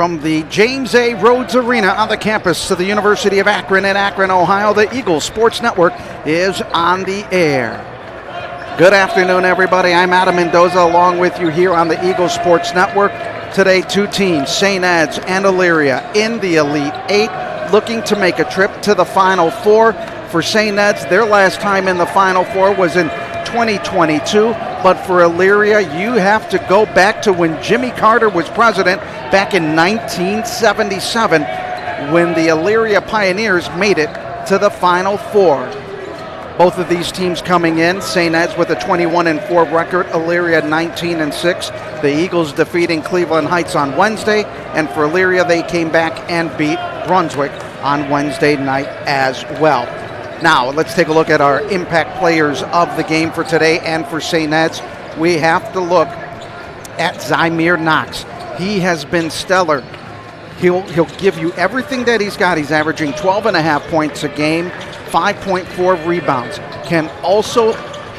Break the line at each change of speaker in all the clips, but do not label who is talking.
From the James A. Rhodes Arena on the campus of the University of Akron in Akron, Ohio, the Eagles Sports Network is on the air. Good afternoon, everybody. I'm Adam Mendoza along with you here on the Eagles Sports Network. Today, two teams, St. Ed's and Elyria, in the Elite Eight, looking to make a trip to the Final Four. For St. Ed's, their last time in the Final Four was in 2022, but for Elyria, you have to go back to when Jimmy Carter was president back in 1977, when the Elyria Pioneers made it to the Final Four. Both of these teams coming in, St. Ed's with a 21-4 record, Elyria 19-6. The Eagles defeating Cleveland Heights on Wednesday, and for Elyria, they came back and beat Brunswick on Wednesday night as well. Now, let's take a look at our impact players of the game for today and for St. Ed's. We have to look at Zymir Knox. He has been stellar. He'll give you everything that he's got. He's averaging 12.5 points a game, 5.4 rebounds. Can also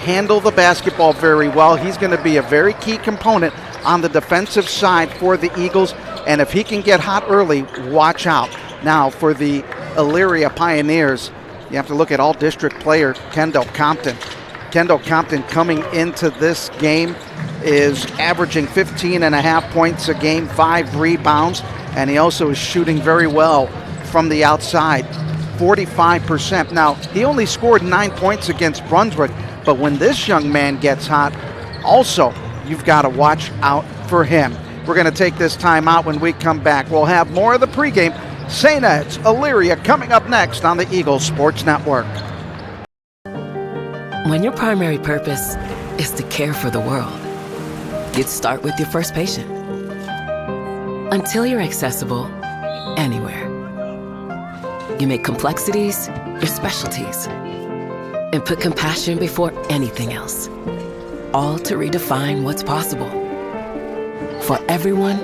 handle the basketball very well. He's going to be a very key component on the defensive side for the Eagles, and if he can get hot early, watch out. Now, for the Elyria Pioneers, you have to look at all-district player Kendall Compton. Kendall Compton coming into this game is averaging 15.5 points a game, 5 rebounds, and he also is shooting very well from the outside, 45%. Now, he only scored 9 points against Brunswick, but when this young man gets hot, also, you've got to watch out for him. We're going to take this time out. When we come back, we'll have more of the pregame. St. Ed's, Elyria, coming up next on the Eagles Sports Network.
When your primary purpose is to care for the world, you'd start with your first patient. Until you're accessible anywhere. You make complexities your specialties and put compassion before anything else. All to redefine what's possible. For everyone,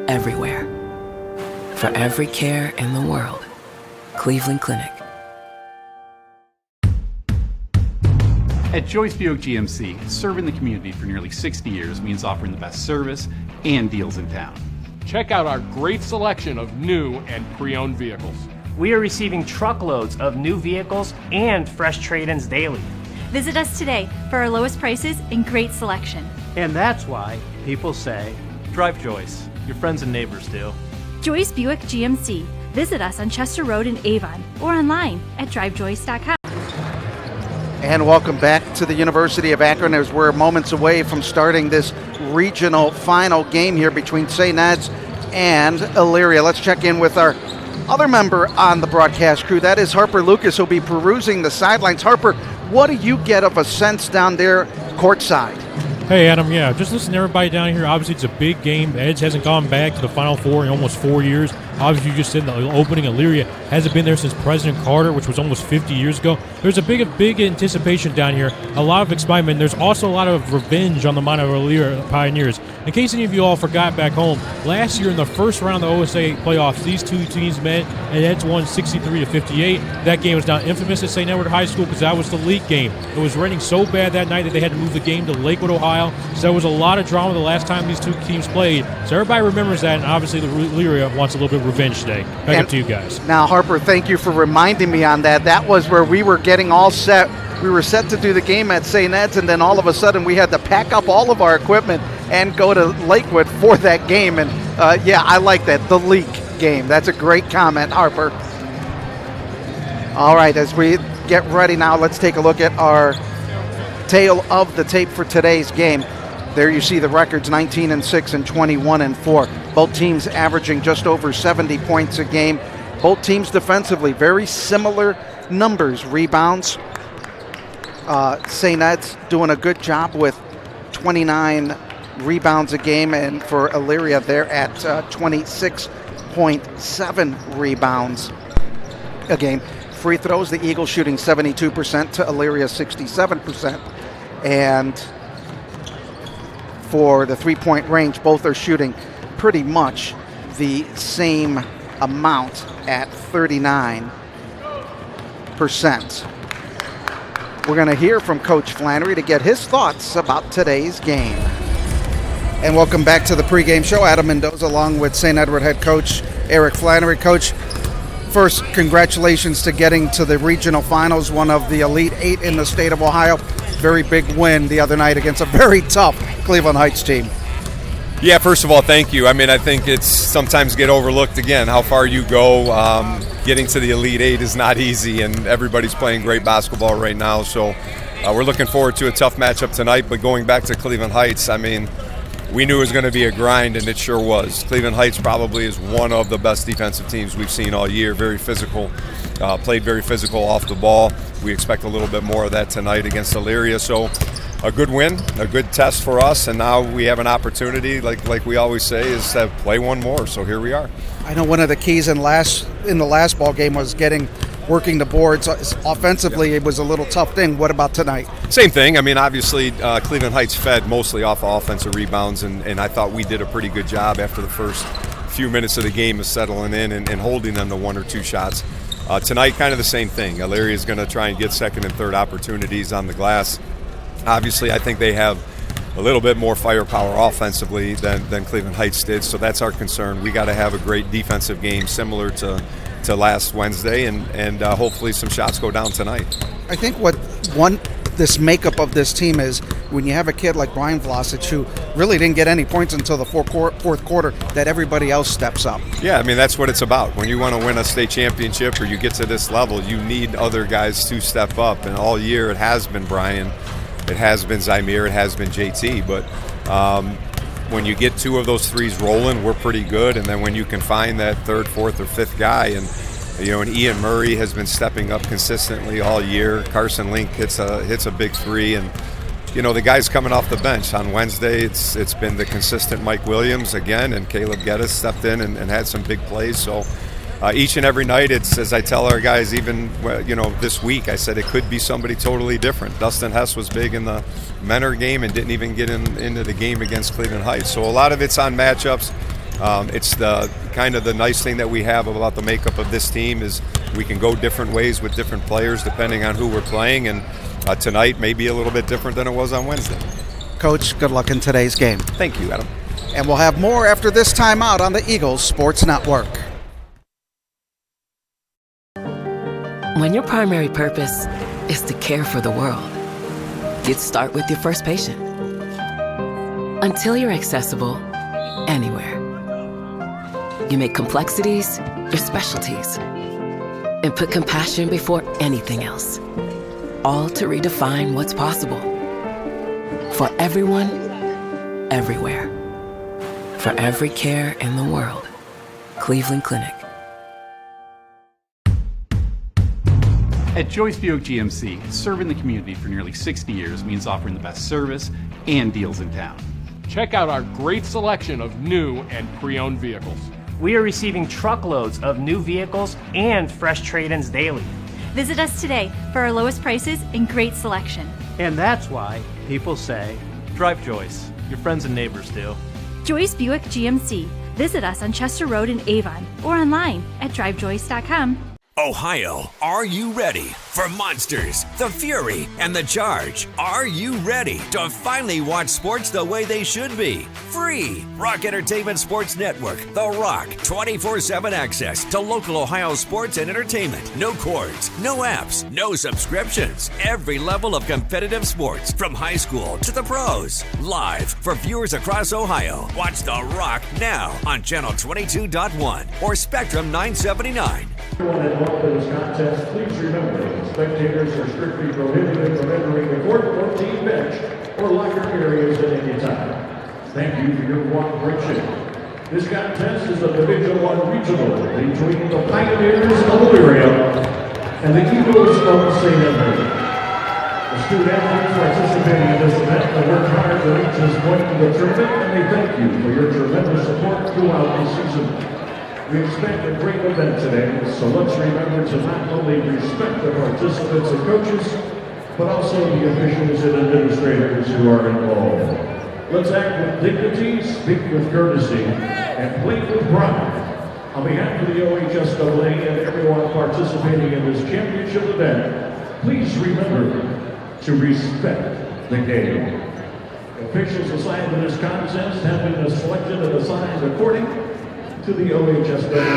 everywhere. For every care in the world. Cleveland Clinic.
At Joyce Buick GMC, serving the community for nearly 60 years means offering the best service and deals in town.
Check out our great selection of new and pre-owned vehicles.
We are receiving truckloads of new vehicles and fresh trade-ins daily.
Visit us today for our lowest prices and great selection.
And that's why people say, drive Joyce. Your friends and neighbors do.
Joyce Buick GMC. Visit us on Chester Road in Avon or online at drivejoyce.com.
And welcome back to the University of Akron as we're moments away from starting this regional final game here between St. Ed's and Elyria. Let's check in with our other member on the broadcast crew. That is Harper Lucas, who'll be perusing the sidelines. Harper, what do you get of a sense down there courtside?
Hey, Adam, yeah, just listen to everybody down here. Obviously, it's a big game. Ed's hasn't gone back to the Final Four in almost 4 years. Obviously, you just said the opening, Elyria hasn't been there since President Carter, which was almost 50 years ago. There's a big anticipation down here, a lot of excitement. There's also a lot of revenge on the mind of Elyria Pioneers. In case any of you all forgot back home, last year in the first round of the OSA playoffs, these two teams met, and Ed's won 63-58. That game was now infamous at St. Edward High School because that was the league game. It was raining so bad that night that they had to move the game to Lakewood, Ohio. So there was a lot of drama the last time these two teams played. So everybody remembers that, and obviously the Elyria wants a little bit of revenge today. Back up to you guys.
Now, Harper, thank you for reminding me on that. That was where we were getting all set. We were set to do the game at St. Ed's, and then all of a sudden we had to pack up all of our equipment and go to Lakewood for that game. And yeah, I like that, the leak game. That's a great comment, Harper. All right, as we get ready now, let's take a look at our tale of the tape for today's game. There you see the records, 19-6 and 21-4. Both teams averaging just over 70 points a game. Both teams defensively, very similar numbers. Rebounds, St. Ed's doing a good job with 29 rebounds a game, and for Elyria, they're at 26.7 rebounds a game. Free throws, the Eagles shooting 72% to Elyria 67%. And for the three-point range, both are shooting pretty much the same amount at 39%. We're going to hear from Coach Flannery to get his thoughts about today's game. And welcome back to the pregame show. Adam Mendoza along with St. Edward head coach Eric Flannery. Coach, first, congratulations to getting to the regional finals, one of the Elite Eight in the state of Ohio. Very big win the other night against a very tough Cleveland Heights team.
Yeah, first of all, thank you. I mean, I think it's sometimes get overlooked again how far you go. Getting to the Elite Eight is not easy, and everybody's playing great basketball right now. So we're looking forward to a tough matchup tonight. But going back to Cleveland Heights, I mean, we knew it was going to be a grind, and it sure was. Cleveland Heights probably is one of the best defensive teams we've seen all year. Very physical, played very physical off the ball. We expect a little bit more of that tonight against Elyria. So a good win, a good test for us, and now we have an opportunity, like we always say, is to play one more. So here we are. I know one of the keys in the last ball game was working the boards. Offensively, It was a little tough thing. What about tonight? Same thing. I mean, obviously, Cleveland Heights fed mostly off of offensive rebounds, and I thought we did a pretty good job after the first few minutes of the game of settling in and holding them to one or two shots. Tonight, kind of the same thing. Elyria is going to try and get second and third opportunities on the glass. Obviously, I think they have a little bit more firepower offensively than Cleveland Heights did, so that's our concern. We got to have a great defensive game similar to last Wednesday, and hopefully some shots go down tonight. I think this makeup of this team is when you have a kid like Brian Vlasic who really didn't get any points until the fourth quarter, that everybody else steps up. Yeah, I mean, that's what it's about. When you want to win a state championship or you get to this level, you need other guys to step up, and all year it has been Brian, it has been Zymir, it has been JT, but when you get two of those threes rolling, we're pretty good. And then when you can find that third, fourth, or fifth guy, and Ian Murray has been stepping up consistently all year. Carson Link hits a big three, and the guys coming off the bench on Wednesday. It's been the consistent Mike Williams again, and Caleb Geddes stepped in and had some big plays. So each and every night, it's, as I tell our guys, even this week, I said it could be somebody totally different. Dustin Hess was big in the Menor game and didn't even get into the game against Cleveland Heights. So a lot of it's on matchups. It's the kind of the nice thing that we have about the makeup of this team is we can go different ways with different players depending on who we're playing, and tonight may be a little bit different than it was on Wednesday. Coach, good luck in today's game. Thank you, Adam. And we'll have more after this timeout on the Eagles Sports Network.
When your primary purpose is to care for the world, you'd start with your first patient. Until you're accessible anywhere. You make complexities your specialties and put compassion before anything else. All to redefine what's possible. For everyone, everywhere. For every care in the world. Cleveland Clinic.
At Joyce Buick GMC, serving the community for nearly 60 years means offering the best service and deals in town.
Check out our great selection of new and pre-owned vehicles.
We are receiving truckloads of new vehicles and fresh trade-ins daily.
Visit us today for our lowest prices and great selection.
And that's why people say, drive Joyce. Your friends and neighbors do.
Joyce Buick GMC. Visit us on Chester Road in Avon or online at drivejoyce.com.
Ohio, are you ready for Monsters, The Fury, and The Charge? Are you ready to finally watch sports the way they should be? Free Rock Entertainment Sports Network, The Rock, 24/7 access to local Ohio sports and entertainment. No cords, no apps, no subscriptions. Every level of competitive sports, from high school to the pros. Live for viewers across Ohio. Watch The Rock now on Channel 22.1 or Spectrum 979.
For this contest, please remember, spectators are strictly prohibited from entering the court or team bench or locker areas at any time. Thank you for your cooperation. This contest is a Division I regional between the Pioneers of Elyria and the Eagles of St. Edward. The student athletes participating in this event have worked hard to reach this point in the tournament, and they thank you for your tremendous support throughout the season. We expect a great event today, so let's remember to not only respect the participants and coaches, but also the officials and administrators who are involved. Let's act with dignity, speak with courtesy, and play with pride. On behalf of the OHSAA and everyone participating in this championship event, please remember to respect the game. Officials assigned to this contest have been selected and assigned according to the OHSAA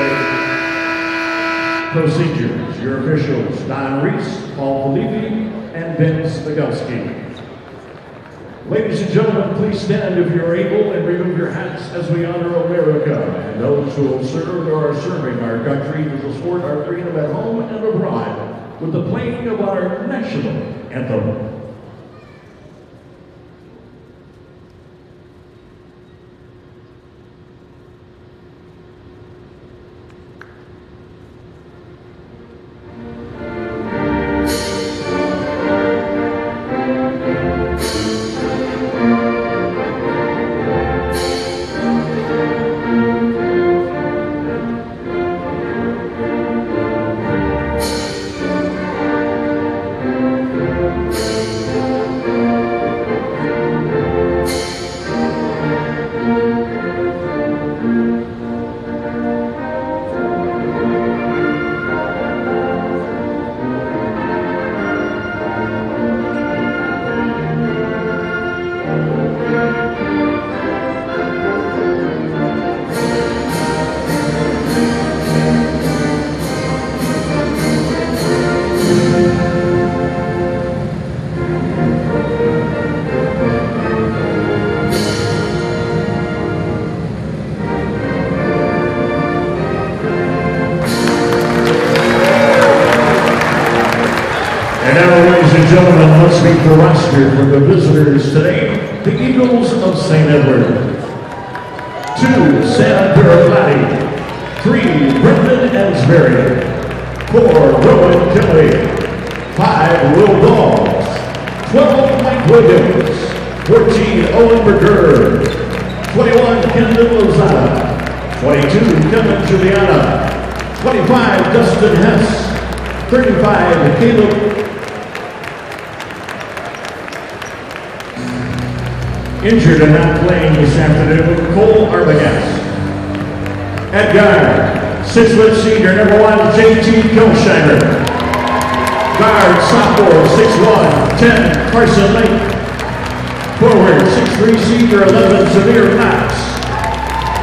procedures. Your officials, Don Reese, Paul Levy, and Vince Nagowski. Ladies and gentlemen, please stand if you're able and remove your hats as we honor America and those who have served or are serving our country to the sport our freedom at home and abroad with the playing of our national anthem. Gentlemen, let's meet the roster for the visitors today. The Eagles of St. Edward. 2, Sam Pirifatti. 3, Brendan Ansberry. 4, Rowan Kelly. 5, Will Dawes. 12, Mike Williams. 14, Owen Berger. 21, Kendall Lozada. 22, Kevin Juliana. 25, Dustin Hess. 35, Caleb injured and not playing this afternoon, Cole Arbogast. At guard, 6' senior, number 1, J.T. Kilsheimer. Guard, sophomore, 6'1", 10, Carson Lake. Forward, 6'3", senior, 11, Samir Knox.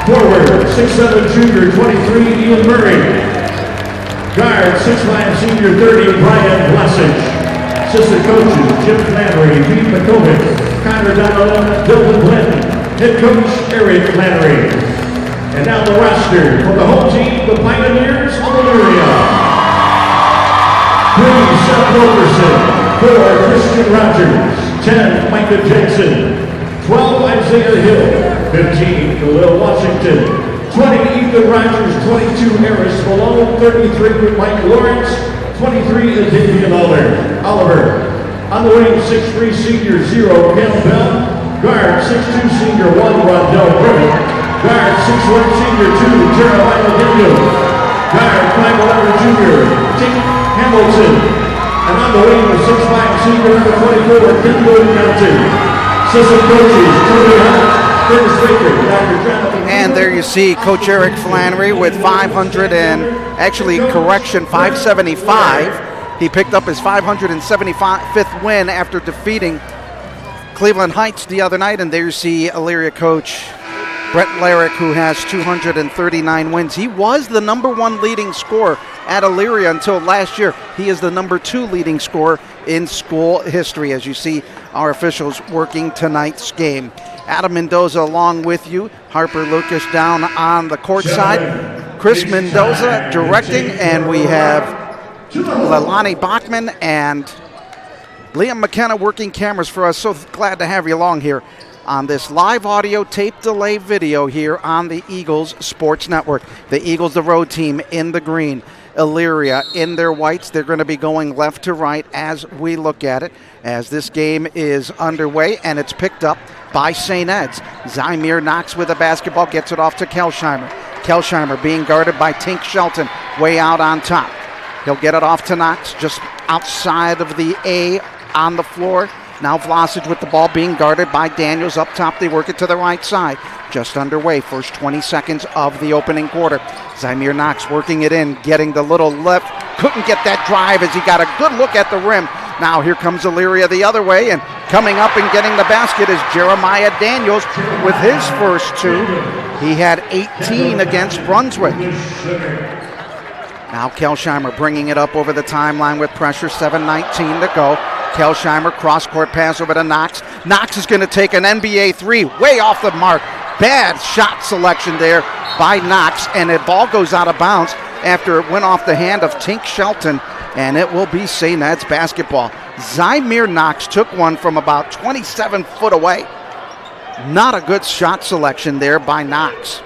Forward, 6'7", junior, 23, Ian Murray. Guard, 6'5", senior, 30, Brian Blasich. Assistant coaches, Jim Flannery, Pete McCoven, Connor Donovan, Dylan Glenn, head coach Eric Flannery. And now the roster for the home team, the Pioneers of Elyria. 3, Seth Wilkerson. 4, Christian Rogers. 10, Micah Jackson. 12, Isaiah Hill. 15, Khalil Washington. 20, Ethan Rogers. 22, Harris Malone. 33, Mike Lawrence. 23, Davian Oliver. On the wing, 6'3", senior, 0, Cam Bell. Guard, 6'2", senior, 1, Rondell Griffin. Guard, 6'1", senior, 2, Jeremiah Daniel. Guard, 5'11", junior, Jake Hamilton. And on the wing, 6'5", senior, number 24, Kendall Mountain. Assistant coaches, Tony Hunt, Dennis Baker, Dr. Jonathan.
And there you see Coach Eric Flannery with 575. He picked up his 575th win after defeating Cleveland Heights the other night. And there you see Elyria coach Brett Larrick, who has 239 wins. He was the number 1 leading scorer at Elyria until last year. He is the number 2 leading scorer in school history, as you see our officials working tonight's game. Adam Mendoza along with you. Harper Lucas down on the court side. Chris Mendoza directing, and we have Leilani Bachman and Liam McKenna working cameras for us. So glad to have you along here on this live audio tape delay video here on the Eagles Sports Network. The Eagles, the road team, in the green. Elyria in their whites. They're going to be going left to right as we look at it, as this game is underway, and it's picked up by St. Ed's. Zymir Knox with the basketball, gets it off to Kelsheimer. Kelsheimer being guarded by Tink Shelton way out on top. He'll get it off to Knox just outside of the A on the floor. Now Vlasic with the ball being guarded by Daniels up top. They work it to the right side. Just underway, first 20 seconds of the opening quarter. Zymir Knox working it in, getting the little left. Couldn't get that drive as he got a good look at the rim Now here comes Elyria the other way, and coming up and getting the basket is Jeremiah Daniels with his first 2. He had 18 against Brunswick. Now Kelsheimer bringing it up over the timeline with pressure, 7:19 to go. Kelsheimer cross-court pass over to Knox. Knox is going to take an NBA 3, way off the mark. Bad shot selection there by Knox, and the ball goes out of bounds after it went off the hand of Tink Shelton, and it will be St. Ed's basketball. Zymir Knox took one from about 27 foot away. Not a good shot selection there by Knox.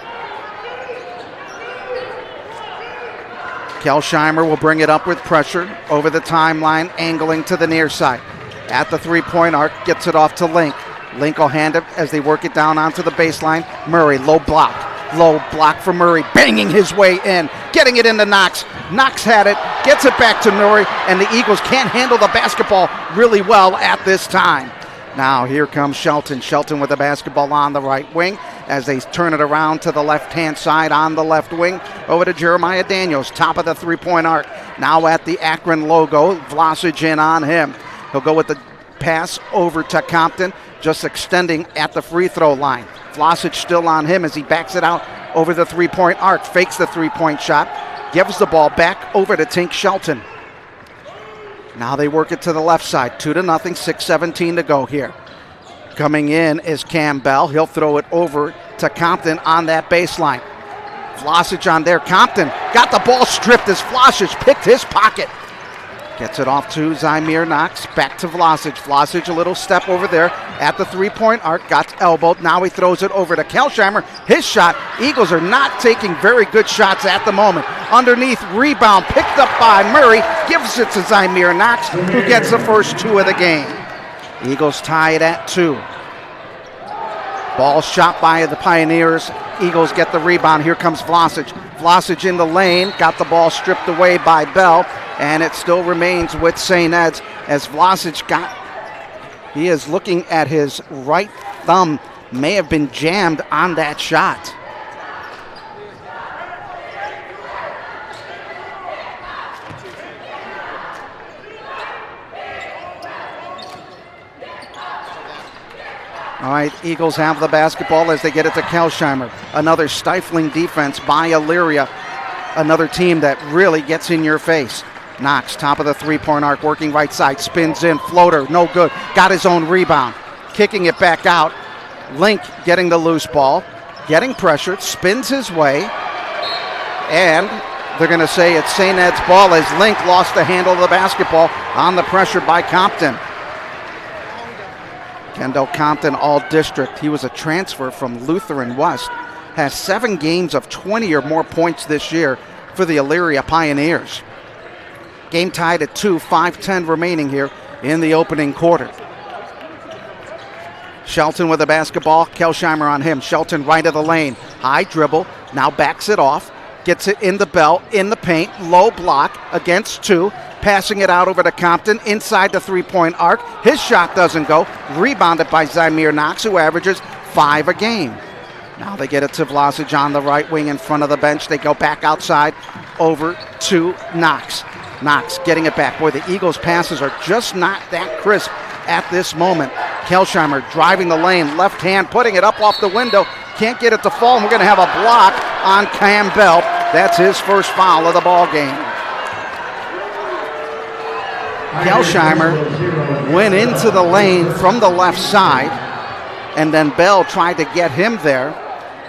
Kelsheimer will bring it up with pressure over the timeline, angling to the near side. At the three-point arc, gets it off to Link. Link will hand it as they work it down onto the baseline. Murray, low block for Murray, banging his way in, getting it into Knox. Knox had it, gets it back to Murray, and the Eagles can't handle the basketball really well at this time. Now here comes Shelton. Shelton with the basketball on the right wing as they turn it around to the left-hand side on the left wing. Over to Jeremiah Daniels, top of the three-point arc. Now at the Akron logo, Vlasic in on him. He'll go with the pass over to Compton, just extending at the free throw line. Vlasic still on him as he backs it out over the three-point arc, fakes the three-point shot, gives the ball back over to Tink Shelton. Now they work it to the left side, 2-0, 6:17 to go here. Coming in is Cam Bell. He'll throw it over to Compton on that baseline. Vlasic on there. Compton got the ball stripped as Vlasic picked his pocket. Gets it off to Zymir Knox. Back to Vlasic. Vlasic a little step over there at the three-point arc. Got elbowed. Now he throws it over to Kelsheimer. His shot. Eagles are not taking very good shots at the moment. Underneath, rebound picked up by Murray. Gives it to Zymir Knox, who gets the first 2 of the game. Eagles tie it at 2. Ball shot by the Pioneers. Eagles get the rebound. Here comes Vlasic. Vlasic in the lane. Got the ball stripped away by Bell. And it still remains with St. Ed's as Vlasic he is looking at his right thumb. May have been jammed on that shot. All right, Eagles have the basketball as they get it to Kelsheimer. Another stifling defense by Elyria. Another team that really gets in your face. Knox, top of the three-point arc, working right side, spins in, floater, no good. Got his own rebound, kicking it back out. Link getting the loose ball, getting pressured, spins his way, and they're going to say it's St. Ed's ball as Link lost the handle of the basketball on the pressure by Compton. Kendall Compton, all-district. He was a transfer from Lutheran West. Has 7 games of 20 or more points this year for the Elyria Pioneers. Game tied at 2, 5:10 remaining here in the opening quarter. Shelton with the basketball. Kelsheimer on him. Shelton right of the lane. High dribble. Now backs it off. Gets it in the belt, in the paint. Low block against 2. Passing it out over to Compton inside the three-point arc. His shot doesn't go. Rebounded by Zymir Knox, who averages 5 a game. Now they get it to Vlasic on the right wing in front of the bench. They go back outside over to Knox. Knox getting it back. Boy, the Eagles' passes are just not that crisp at this moment. Kelsheimer driving the lane, left hand, putting it up off the window. Can't get it to fall, and we're going to have a block on Cam Bell. That's his first foul of the ball game. Kelsheimer went into the lane from the left side, and then Bell tried to get him there.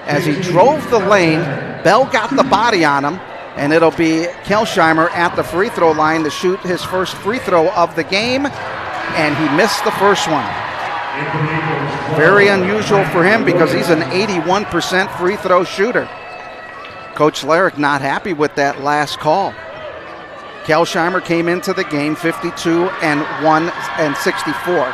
As he drove the lane, Bell got the body on him, and it'll be Kelsheimer at the free throw line to shoot his first free throw of the game, and he missed the first one. Very unusual for him because he's an 81% free throw shooter. Coach Larrick not happy with that last call. Kelsheimer came into the game 52-1 and 64,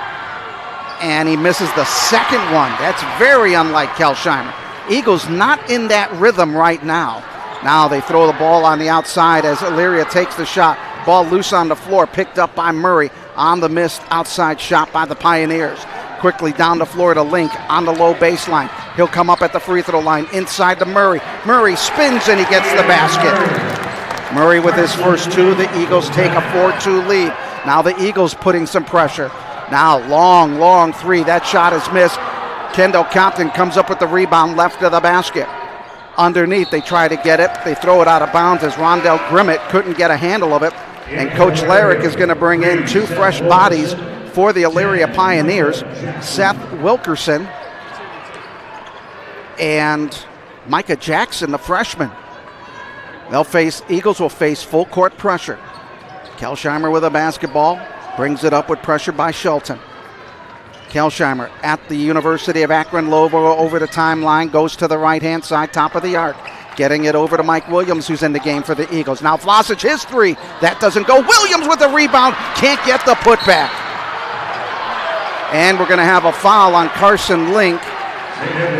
and he misses the second one. That's very unlike Kelsheimer. Eagles not in that rhythm right now. Now they throw the ball on the outside as Elyria takes the shot. Ball loose on the floor, picked up by Murray on the missed outside shot by the Pioneers. Quickly down the floor to Link on the low baseline. He'll come up at the free throw line inside to Murray. Murray spins and he gets the basket. Murray with his first 2. The Eagles take a 4-2 lead Now the Eagles putting some pressure. Now long three. That shot is missed. Kendall Compton comes up with the rebound left of the basket. Underneath, they try to get it. They throw it out of bounds as Rondell Grimmett couldn't get a handle of it. And Coach Larrick is going to bring in two fresh bodies for the Elyria Pioneers, Seth Wilkerson and Micah Jackson, the freshman. Eagles will face full court pressure. Kelsheimer with a basketball, brings it up with pressure by Shelton. Kelsheimer at the University of Akron, Lobo over the timeline, goes to the right-hand side, top of the arc. Getting it over to Mike Williams, who's in the game for the Eagles. Now Vlasic, his three. That doesn't go. Williams with the rebound. Can't get the putback. And we're going to have a foul on Carson Link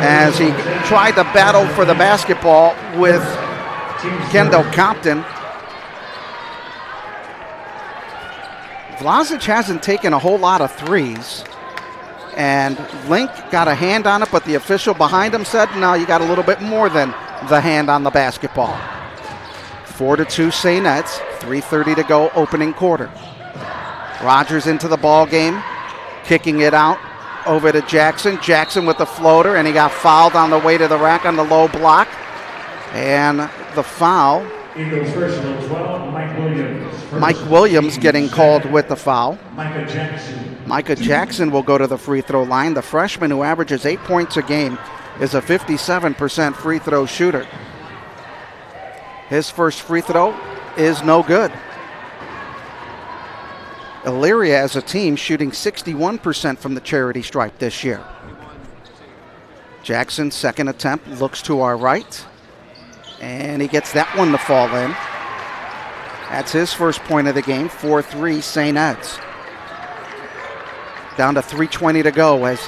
as he tried to battle for the basketball with Kendall Compton. Vlasic hasn't taken a whole lot of threes. And Link got a hand on it, but the official behind him said, no, you got a little bit more than the hand on the basketball. 4-2 St. Ed's, 3:30 to go, opening quarter. Rogers into the ball game, kicking it out over to Jackson. Jackson with the floater, and he got fouled on the way to the rack on the low block. And the foul,
Eagles personal 12, Mike Williams.
Mike Williams getting called with the foul.
Micah
Jackson will go to the free throw line. The freshman, who averages 8 points a game, is a 57% free throw shooter. His first free throw is no good. Elyria as a team shooting 61% from the charity stripe this year. Jackson's second attempt looks to our right, and he gets that one to fall in. That's his first point of the game, 4-3 St. Ed's. Down to 3:20 to go as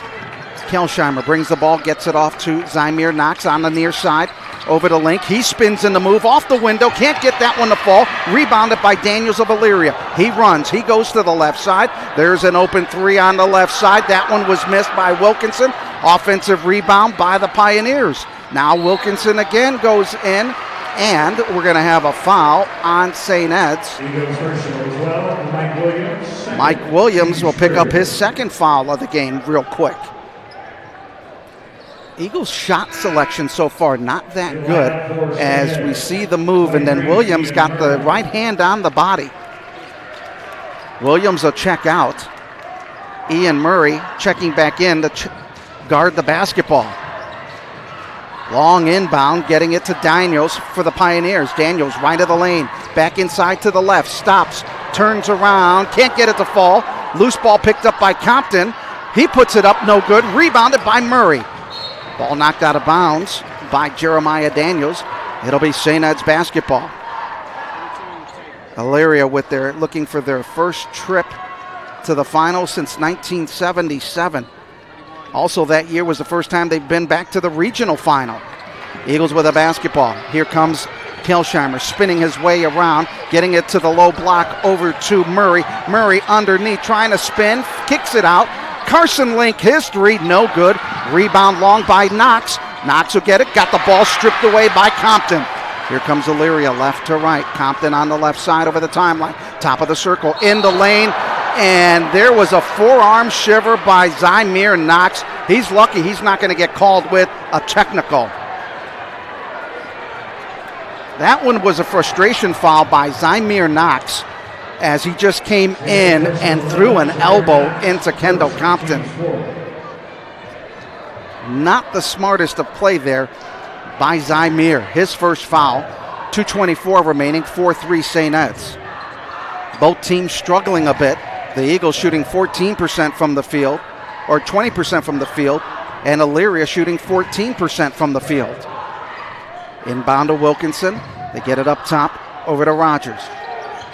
Kelsheimer brings the ball, gets it off to Zymir Knox on the near side. Over to Link. He spins in the move off the window. Can't get that one to fall. Rebounded by Daniels of Elyria. He runs. He goes to the left side. There's an open three on the left side. That one was missed by Wilkinson. Offensive rebound by the Pioneers. Now Wilkinson again goes in, and we're going to have a foul on St. Ed's. Mike Williams will pick up his second foul of the game real quick. Eagles shot selection so far not that good as we see the move, and then Williams got the right hand on the body. Williams will check out. Ian Murray checking back in to guard the basketball. Long inbound, getting it to Daniels for the Pioneers. Daniels right of the lane, back inside to the left, stops, turns around, can't get it to fall. Loose ball picked up by Compton. He puts it up, no good, rebounded by Murray. Ball knocked out of bounds by Jeremiah Daniels. It'll be St. Ed's basketball. Elyria looking for their first trip to the finals since 1977. Also that year was the first time they've been back to the regional final. Eagles with a basketball. Here comes Kelsheimer spinning his way around, getting it to the low block over to Murray. Murray underneath trying to spin, kicks it out. Carson Link, his three, no good. Rebound long by Knox. Knox will get it, got the ball stripped away by Compton. Here comes Elyria, left to right. Compton on the left side over the timeline. Top of the circle, in the lane. And there was a forearm shiver by Zymir Knox. He's lucky he's not going to get called with a technical. That one was a frustration foul by Zymir Knox as he just came in and threw an elbow into Kendall Compton. Not the smartest of play there by Zymir. His first foul, 2:24 remaining, 4-3 St. Ed's. Both teams struggling a bit. The Eagles shooting 14% from the field, or 20% from the field, and Elyria shooting 14% from the field. Inbound to Wilkinson. They get it up top over to Rogers.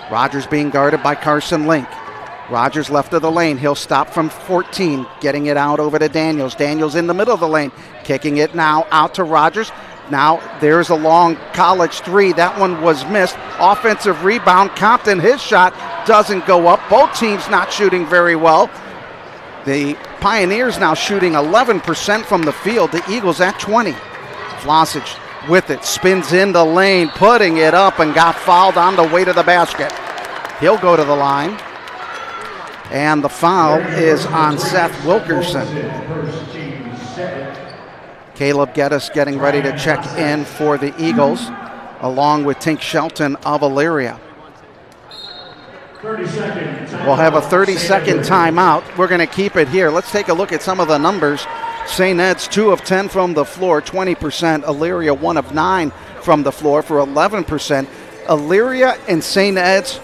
Rogers being guarded by Carson Link. Rogers left of the lane. He'll stop from 14, getting it out over to Daniels. Daniels in the middle of the lane, kicking it now out to Rogers. Now there's a long college three. That one was missed. Offensive rebound. Compton, his shot doesn't go up. Both teams not shooting very well. The Pioneers now shooting 11% from the field. The Eagles at 20. Vlasic with it, spins in the lane, putting it up, and got fouled on the way to the basket. He'll go to the line. And the foul is on Seth Wilkerson. Caleb Geddes getting ready to check in for the Eagles, along with Tink Shelton of Elyria. We'll have a 30-second timeout. We're going to keep it here. Let's take a look at some of the numbers. St. Ed's 2 of 10 from the floor, 20%. Elyria 1 of 9 from the floor for 11%. Elyria and St. Ed's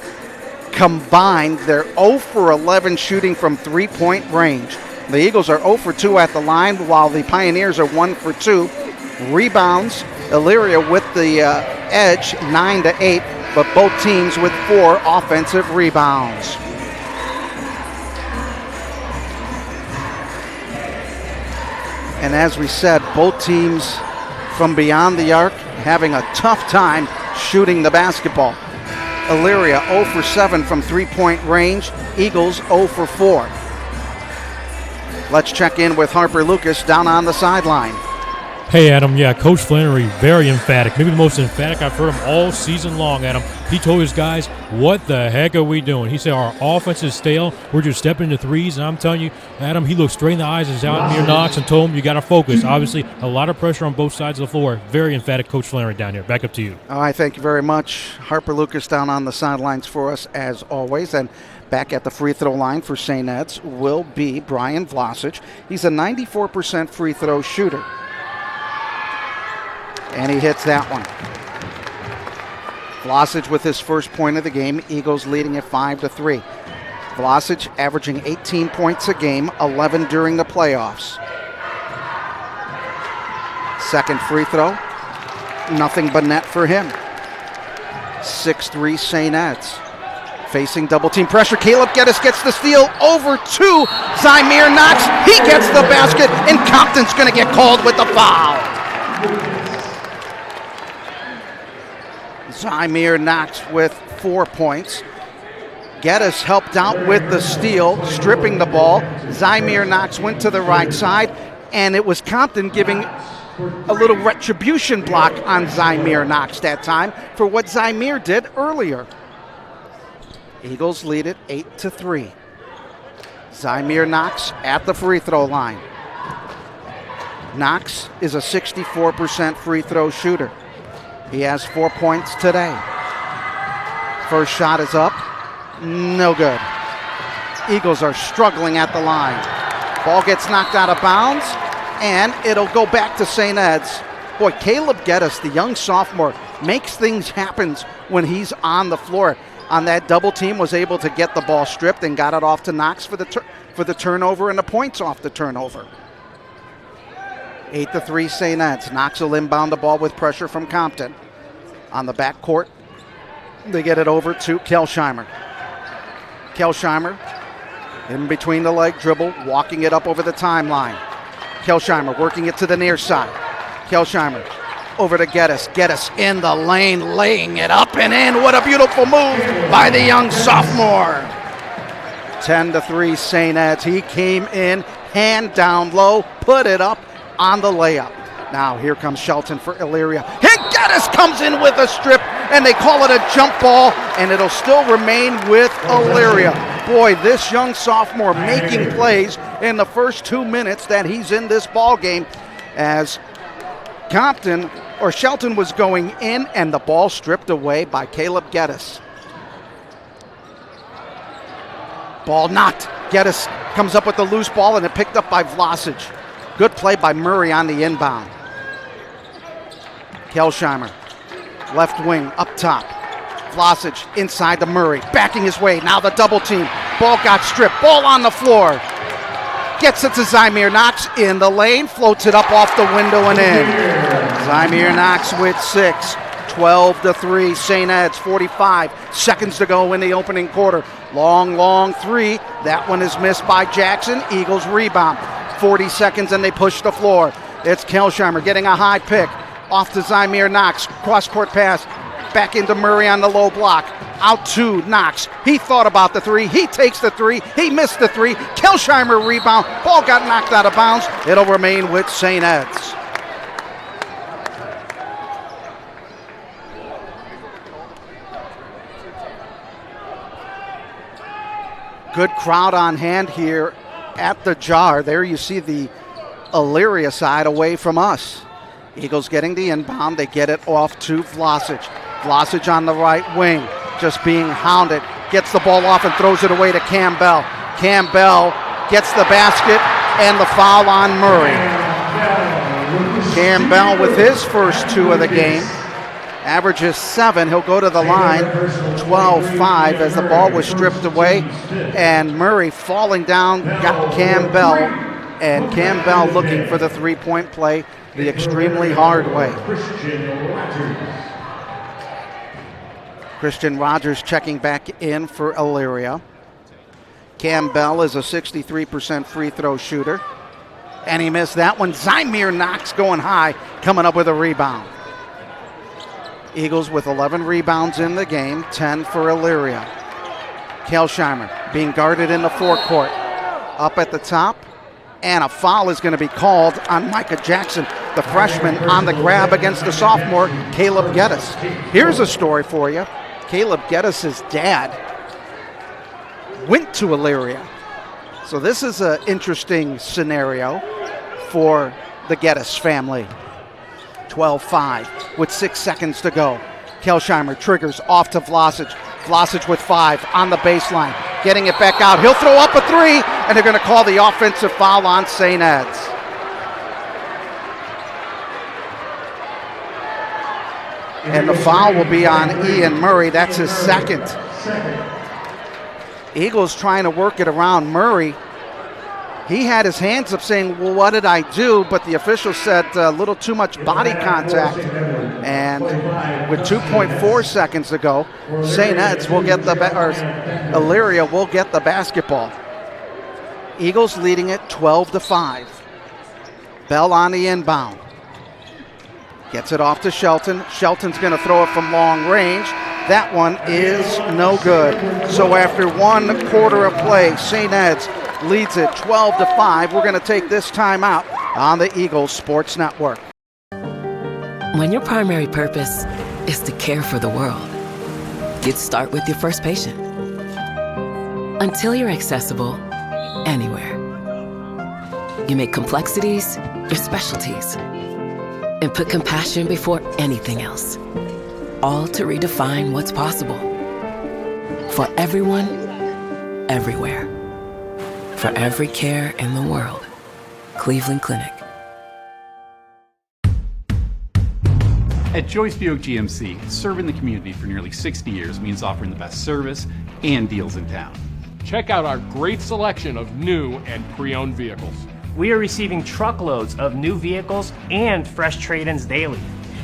combined, they're 0 for 11 shooting from three-point range. The Eagles are 0 for 2 at the line, while the Pioneers are 1 for 2. Rebounds, Elyria with the edge, 9-8, but both teams with 4 offensive rebounds. And as we said, both teams from beyond the arc having a tough time shooting the basketball. Elyria 0 for 7 from three-point range. Eagles 0 for 4. Let's check in with Harper Lucas down on the sideline.
Hey, Adam. Yeah, Coach Flannery, very emphatic. Maybe the most emphatic I've heard him all season long, Adam. He told his guys, what the heck are we doing? He said, our offense is stale. We're just stepping into threes. And I'm telling you, Adam, he looked straight in the eyes of Zalamir Knox and told him, you got to focus. Obviously, a lot of pressure on both sides of the floor. Very emphatic Coach Flannery down here. Back up to you.
All right, thank you very much. Harper Lucas down on the sidelines for us as always. And back at the free throw line for St. Ed's will be Brian Vlasic. He's a 94% free throw shooter. And he hits that one. Vlasic with his first point of the game. Eagles leading at 5-3. Vlasic averaging 18 points a game, 11 during the playoffs. Second free throw, nothing but net for him. 6-3 St. Ed's. Facing double team pressure, Caleb Geddes gets the steal over to Zymir Knox. He gets the basket, and Compton's going to get called with the foul. Zymir Knox with 4 points. Geddes helped out with the steal, stripping the ball. Zymir Knox went to the right side, and it was Compton giving a little retribution block on Zymir Knox that time for what Zymir did earlier. Eagles lead it 8-3. Zymir Knox at the free throw line. Knox is a 64% free throw shooter. He has 4 points today. First shot is up. No good. Eagles are struggling at the line. Ball gets knocked out of bounds, and it'll go back to St. Ed's. Boy, Caleb Geddes, the young sophomore, makes things happen when he's on the floor. On that double team, was able to get the ball stripped and got it off to Knox for the turnover and the points off the turnover. 8-3 St. Ed's. Knox will inbound the ball with pressure from Compton. On the backcourt, they get it over to Kelsheimer. Kelsheimer in between the leg dribble, walking it up over the timeline. Kelsheimer working it to the near side. Kelsheimer over to Geddes. Geddes in the lane, laying it up and in. What a beautiful move by the young sophomore. 10-3 St. Ed's. He came in, hand down low, put it up on the layup. Now here comes Shelton for Elyria. And Geddes comes in with a strip, and they call it a jump ball, and it'll still remain with Elyria. Boy, this young sophomore making plays in the first 2 minutes that he's in this ball game, as Shelton was going in, and the ball stripped away by Caleb Geddes. Ball knocked. Geddes comes up with the loose ball, and it picked up by Vlasic. Good play by Murray on the inbound. Kelsheimer, left wing, up top. Vlasic inside to Murray, backing his way. Now the double team. Ball got stripped. Ball on the floor. Gets it to Zymir Knox in the lane. Floats it up off the window and in. Zymir Knox with 6. 12-3 St. Ed's. 45 seconds to go in the opening quarter. Long three. That one is missed by Jackson. Eagles rebound. 40 seconds and they push the floor. It's Kelsheimer getting a high pick. Off to Zymir Knox. Cross-court pass. Back into Murray on the low block. Out to Knox. He thought about the three. He takes the three. He missed the three. Kelsheimer rebound. Ball got knocked out of bounds. It'll remain with St. Ed's. Good crowd on hand here at the Jar. There you see the Elyria side away from us. Eagles getting the inbound. They get it off to Vlasic. Vlasic on the right wing, just being hounded. Gets the ball off and throws it away to Campbell. Campbell gets the basket and the foul on Murray. Campbell with his first 2 of the game. Averages 7. He'll go to the line 12-5 as the ball was stripped away. And Murray falling down got Campbell. And Campbell looking for the 3-point play the extremely hard way. Christian Rogers checking back in for Elyria. Campbell is a 63% free throw shooter. And he missed that one. Zymir Knox going high, coming up with a rebound. Eagles with 11 rebounds in the game, 10 for Elyria. Kelsheimer being guarded in the forecourt. Up at the top, and a foul is going to be called on Micah Jackson, the freshman, on the grab against the sophomore, Caleb Geddes. Here's a story for you. Caleb Geddes' dad went to Elyria. So this is an interesting scenario for the Geddes family. 12-5 with 6 seconds to go. Kelsheimer triggers off to Vlasic. Vlasic with 5 on the baseline. Getting it back out. He'll throw up a 3, and they're going to call the offensive foul on St. Ed's. And the foul will be on Ian Murray. That's his second. Eagles trying to work it around Murray. He had his hands up saying, well, what did I do? But the official said a little too much body contact. And with 2.4 seconds to go, St. Ed's will get Elyria will get the basketball. Eagles leading it 12-5. Bell on the inbound. Gets it off to Shelton. Shelton's going to throw it from long range. That one is no good. So after 1 quarter of play, St. Ed's leads it 12-5. We're going to take this time out on the Eagles Sports Network.
When your primary purpose is to care for the world, you'd start with your first patient. Until you're accessible anywhere. You make complexities your specialties and put compassion before anything else. All to redefine what's possible. For everyone, everywhere. For every care in the world. Cleveland Clinic.
At Joyce Buick GMC, serving the community for nearly 60 years means offering the best service and deals in town.
Check out our great selection of new and pre-owned vehicles.
We are receiving truckloads of new vehicles and fresh trade-ins daily.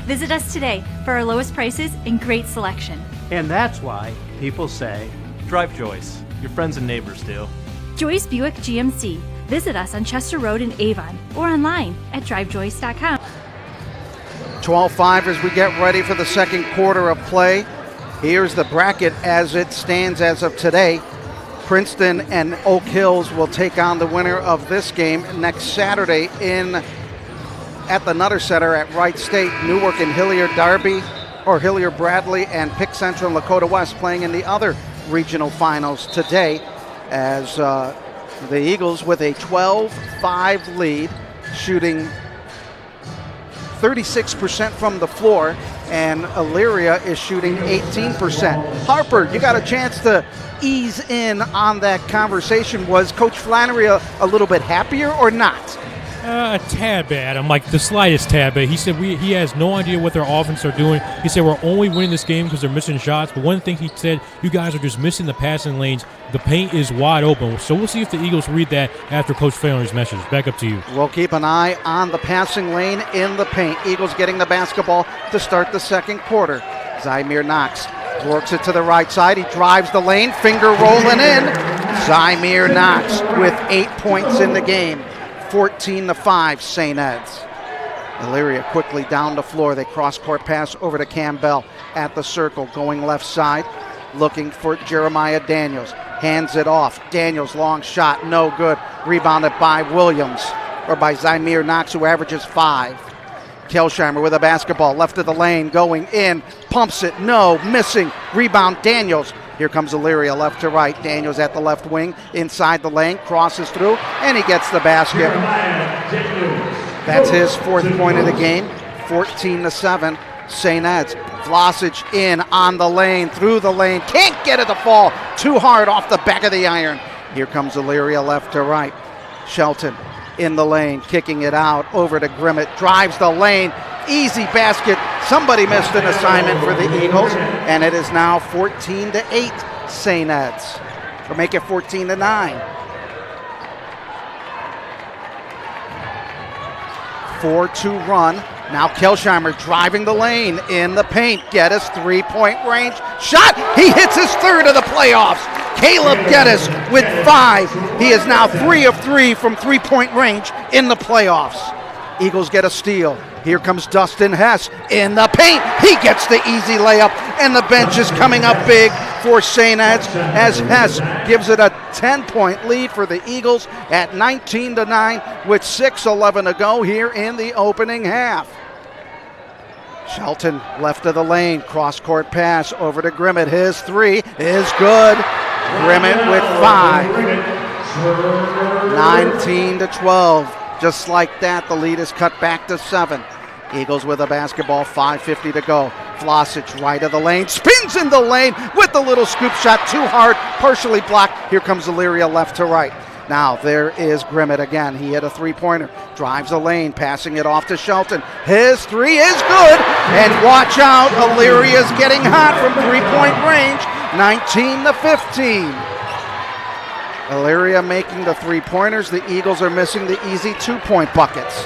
Visit us today for our lowest prices and great selection.
And that's why people say, drive Joyce. Your friends and neighbors do.
Joyce Buick GMC. Visit us on Chester Road in Avon or online at drivejoyce.com.
12-5 as we get ready for the second quarter of play. Here's the bracket as it stands as of today. Princeton and Oak Hills will take on the winner of this game next Saturday at the Nutter Center at Wright State. Newark and Hilliard Bradley and Pick Central and Lakota West playing in the other regional finals today, as the Eagles with a 12-5 lead, shooting 36% from the floor, and Elyria is shooting 18%. Harper, you got a chance to ease in on that conversation. Was Coach Flannery a little bit happier or not?
A tad bit, Adam, like the slightest tad bit. He said he has no idea what their offense are doing. He said we're only winning this game because they're missing shots. But one thing he said, you guys are just missing the passing lanes. The paint is wide open. So we'll see if the Eagles read that after Coach Flannery's message. Back up to you.
We'll keep an eye on the passing lane in the paint. Eagles getting the basketball to start the second quarter. Zymir Knox works it to the right side. He drives the lane, finger rolling in. Zymir Knox with 8 points in the game. 14-5, St. Ed's. Elyria quickly down the floor. They cross-court pass over to Campbell at the circle, going left side, looking for Jeremiah Daniels. Hands it off. Daniels, long shot, no good. Rebounded by Zymir Knox, who averages 5. Kelsheimer with a basketball, left of the lane, going in, pumps it, no, missing. Rebound, Daniels. Here comes Elyria, left to right. Daniels at the left wing, inside the lane, crosses through, and he gets the basket. That's his 4th point of the game, 14-7. St. Ed's. Vlasic in on the lane, through the lane, can't get it to fall. Too hard off the back of the iron. Here comes Elyria, left to right. Shelton in the lane, kicking it out over to Grimmett, drives the lane, easy basket. Somebody missed an assignment for the Eagles, and it is now 14-8 St. Ed's. Or make it 14-9. 4-2 run. Now Kelsheimer driving the lane in the paint. Geddes, 3-point range. Shot! He hits his 3rd of the playoffs. Caleb Geddes with 5. He is now 3 of 3 from 3-point range in the playoffs. Eagles get a steal. Here comes Dustin Hess in the paint. He gets the easy layup, and the bench is coming up big for St. Ed's as Hess gives it a 10-point lead for the Eagles at 19-9 with 6:11 to go here in the opening half. Shelton left of the lane, cross-court pass over to Grimmett. His 3 is good. Grimmett with 5. 19-12. Just like that, the lead is cut back to 7. Eagles with a basketball, 5:50 to go. Vlasic right of the lane, spins in the lane with the little scoop shot, too hard, partially blocked. Here comes Elyria, left to right. Now there is Grimmett again. He hit a 3-pointer, drives the lane, passing it off to Shelton. His 3 is good, and watch out, Illyria's getting hot from 3-point range, 19-15. Elyria making the 3-pointers. The Eagles are missing the easy 2-point buckets.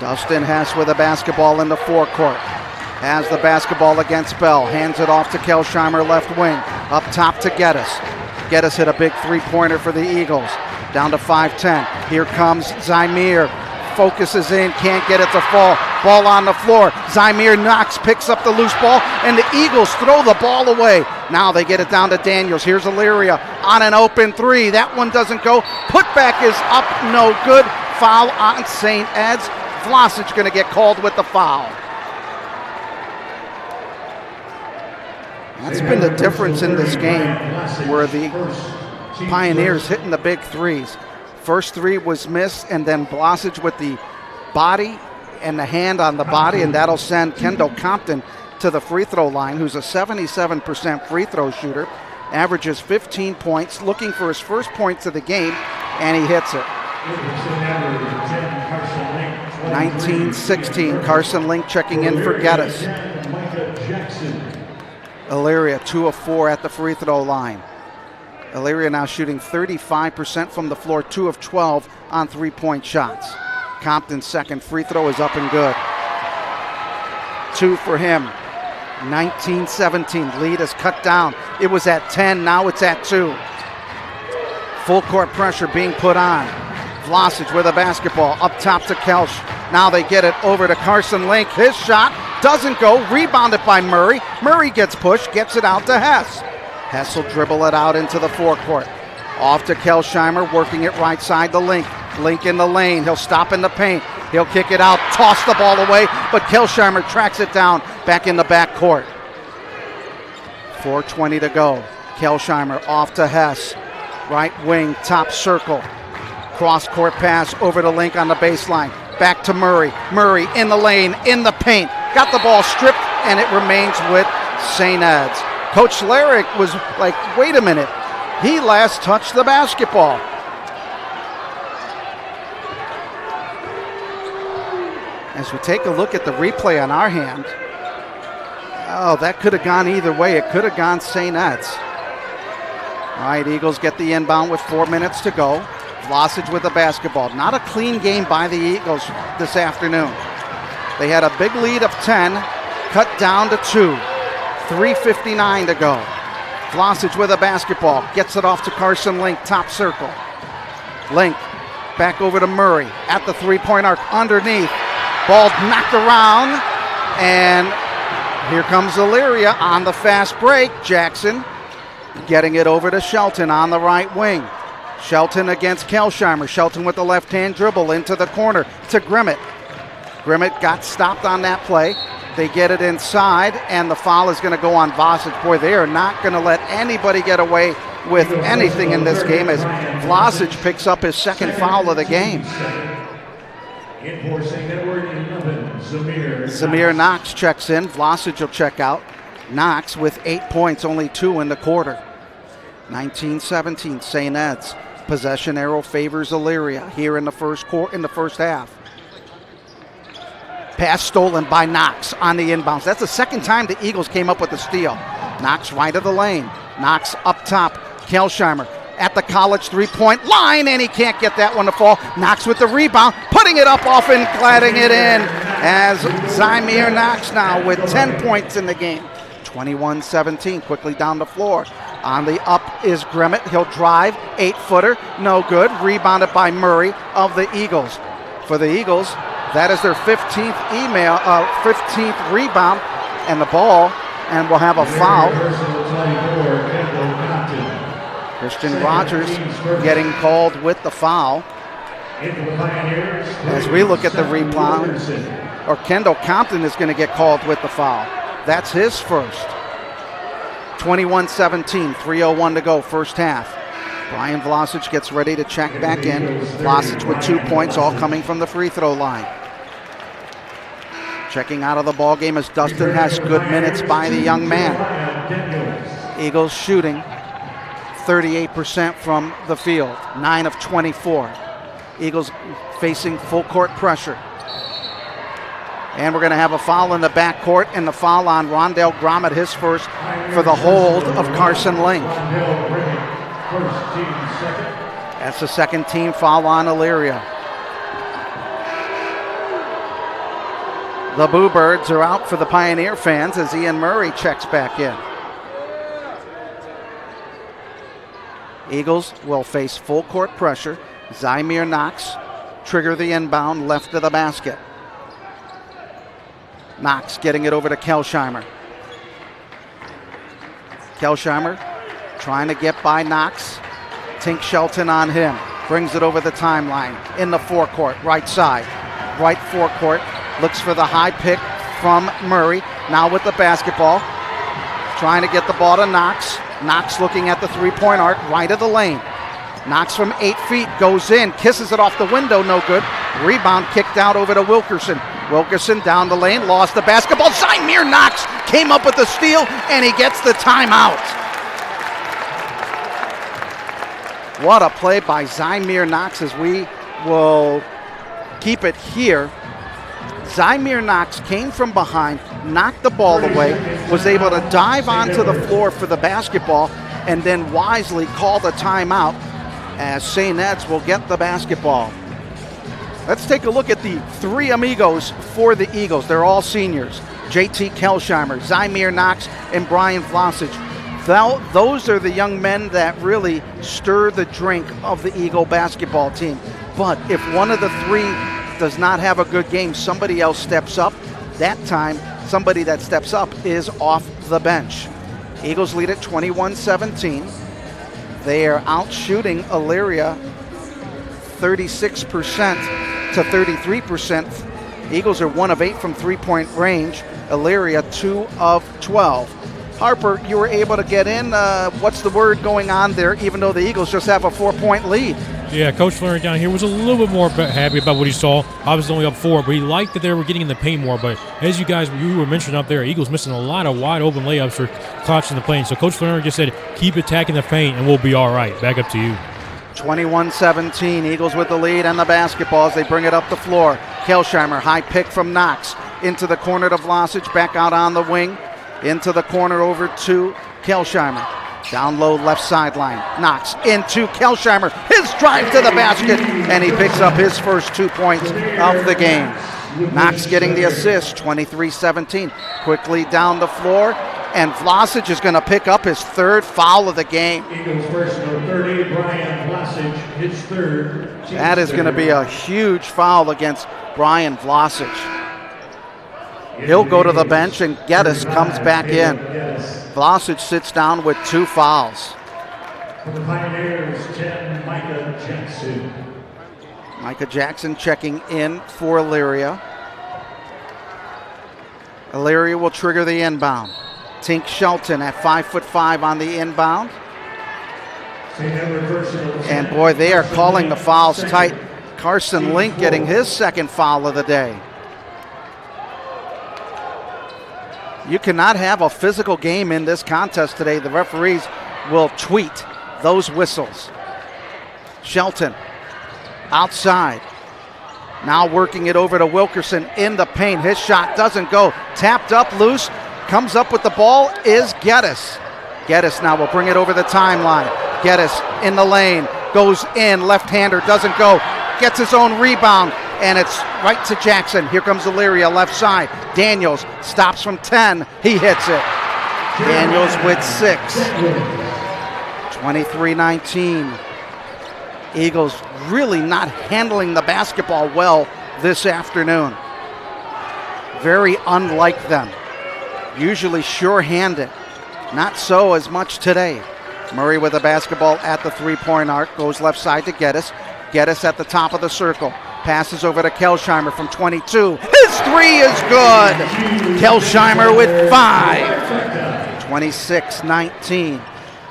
Dustin Hess with a basketball in the forecourt. Has the basketball against Bell. Hands it off to Kelsheimer, left wing. Up top to Geddes. Geddes hit a big 3-pointer for the Eagles. Down to 5-10. Here comes Zymir. Focuses in, can't get it to fall. Ball on the floor. Zymir knocks, picks up the loose ball, and the Eagles throw the ball away. Now they get it down to Daniels. Here's Elyria on an open 3. That one doesn't go. Putback is up, no good. Foul on St. Ed's. Vlasic going to get called with the foul. That's been the difference in this game, where the Pioneers hitting the big 3s. First 3 was missed, and then Vlasic with the body and the hand on the body, and that'll send Kendall Compton to the free throw line, who's a 77% free throw shooter, averages 15 points, looking for his first points of the game, and he hits it. 19-16, Carson Link checking in for Geddes. Elyria 2 of 4 at the free throw line. Elyria now shooting 35% from the floor, 2 of 12 on 3-point shots. Compton's second free throw is up and good. 2 for him. 19-17, lead is cut down. It was at 10, now it's at 2. Full court pressure being put on. Vlasic with a basketball, up top to Kelsch. Now they get it over to Carson Link. His shot doesn't go, rebounded by Murray. Murray gets pushed, gets it out to Hess. Hess will dribble it out into the forecourt. Off to Kelsheimer, working it right side to Link. Link in the lane, he'll stop in the paint. He'll kick it out, toss the ball away, but Kelsheimer tracks it down back in the backcourt. 4:20 to go. Kelsheimer off to Hess. Right wing, top circle. Cross-court pass over to Link on the baseline. Back to Murray. Murray in the lane, in the paint. Got the ball stripped, and it remains with St. Ed's. Coach Larrick was like, wait a minute. He last touched the basketball. As we take a look at the replay on our hand, oh, that could have gone either way. It could have gone St. Ed's. All right, Eagles get the inbound with 4 minutes to go. Vlasic with the basketball. Not a clean game by the Eagles this afternoon. They had a big lead of 10, cut down to 2. 3:59 to go. Vlasic with a basketball. Gets it off to Carson Link, top circle. Link back over to Murray at the 3-point arc underneath. Ball knocked around, and here comes Elyria on the fast break. Jackson getting it over to Shelton on the right wing. Shelton against Kelsheimer. Shelton with the left-hand dribble into the corner to Grimmett. Grimmett got stopped on that play. They get it inside, and the foul is going to go on Vlasic. Boy, they are not going to let anybody get away with anything in this game as Vlasic picks up his second foul of the game.
Enforcing network 11,
Zamir Knox checks in. Vlasic will check out. Knox with 8 points, only 2 in the quarter. 19-17, St. Ed's. Possession arrow favors Elyria here in the first half. Pass stolen by Knox on the inbounds. That's the second time the Eagles came up with the steal. Knox right of the lane. Knox up top. Kelsheimer at the college three-point line, and he can't get that one to fall. Knox with the rebound, putting it up off and gladding it in as Zamir Knox now with 10 points in the game. 21-17, quickly down the floor. On the up is Grimmett. He'll drive, 8-footer, no good. Rebounded by Murray of the Eagles. For the Eagles, that is their 15th rebound, and the ball, and we'll have a foul. Christian Rogers getting called with the foul. As we look at the rebound, or Kendall Compton is going to get called with the foul. That's his first. 21-17, 3:01 to go, first half. Brian Vlasic gets ready to check back in. Vlasic with 2 points, all coming from the free throw line. Checking out of the ball game as Dustin has good minutes by the young man. Eagles shooting 38% from the field, 9 of 24. Eagles facing full court pressure. And we're going to have a foul in the backcourt, and the foul on Rondell Grommet, his first, for the hold of Carson Link. That's the second team foul on Elyria. The Boo Birds are out for the Pioneer fans as Ian Murray checks back in. Eagles will face full court pressure. Zamir Knox trigger the inbound left of the basket. Knox getting it over to Kelsheimer. Kelsheimer trying to get by Knox. Tink Shelton on him. Brings it over the timeline in the forecourt, right side. Right forecourt. Looks for the high pick from Murray. Now with the basketball. Trying to get the ball to Knox. Knox looking at the three-point arc, right of the lane. Knox from 8 feet, goes in, kisses it off the window, no good. Rebound kicked out over to Wilkerson. Wilkerson down the lane, lost the basketball. Zamir Knox came up with the steal, and he gets the timeout. What a play by Zamir Knox as we will keep it here. Zamir Knox came from behind, knocked the ball away, was able to dive onto the floor for the basketball, and then wisely called a timeout as St. Ed's will get the basketball. Let's take a look at the three amigos for the Eagles. They're all seniors. JT Kelsheimer, Zamir Knox, and Brian Vlasic. Those are the young men that really stir the drink of the Eagle basketball team. But if one of the three does not have a good game, somebody else steps up. That time, somebody that steps up is off the bench. Eagles lead at 21-17. They are out shooting Elyria 36% to 33%. Eagles are 1 of 8 from three-point range. Elyria 2 of 12. Harper, you were able to get in. What's the word going on there, even though the Eagles just have a 4-point lead?
Yeah, Coach Fleury down here was a little bit more happy about what he saw. Obviously only up 4, but he liked that they were getting in the paint more. But as you were mentioning up there, Eagles missing a lot of wide open layups for clutch in the paint. So Coach Fleury just said, keep attacking the paint and we'll be all right. Back up to you.
21-17, Eagles with the lead and the basketball as they bring it up the floor. Kelsheimer, high pick from Knox. Into the corner to Vlasic, back out on the wing. Into the corner over to Kelsheimer. Down low left sideline. Knox into Kelsheimer. His drive to the basket, and he picks up his first 2 points of the game. Knox getting the assist, 23-17. Quickly down the floor, and Vlasic is going to pick up his third foul of the game.
Eagles first number 30, Brian Vlasic, his third.
That is going to be a huge foul against Brian Vlasic. He'll go to the bench, and Geddes comes back in. Vlasic sits down with 2 fouls.
For the Pioneers, 10, Micah Jackson.
Micah Jackson checking in for Elyria. Elyria will trigger the inbound. Tink Shelton at 5'5" on the inbound. And boy, they are calling the fouls tight. Carson Link getting his second foul of the day. You cannot have a physical game in this contest today. The referees will tweet those whistles. Shelton outside. Now working it over to Wilkerson in the paint. His shot doesn't go. Tapped up, loose. Comes up with the ball is Geddes. Geddes now will bring it over the timeline. Geddes in the lane. Goes in. Left-hander doesn't go. Gets his own rebound. And it's right to Jackson. Here comes Elyria left side. Daniels stops from 10. He hits it. Daniels with 6. 23-19. Eagles really not handling the basketball well this afternoon. Very unlike them. Usually sure-handed. Not so as much today. Murray with the basketball at the three-point arc. Goes left side to Geddes. Geddes at the top of the circle. Passes over to Kelsheimer from 22. His three is good. Kelsheimer with 5. 26-19.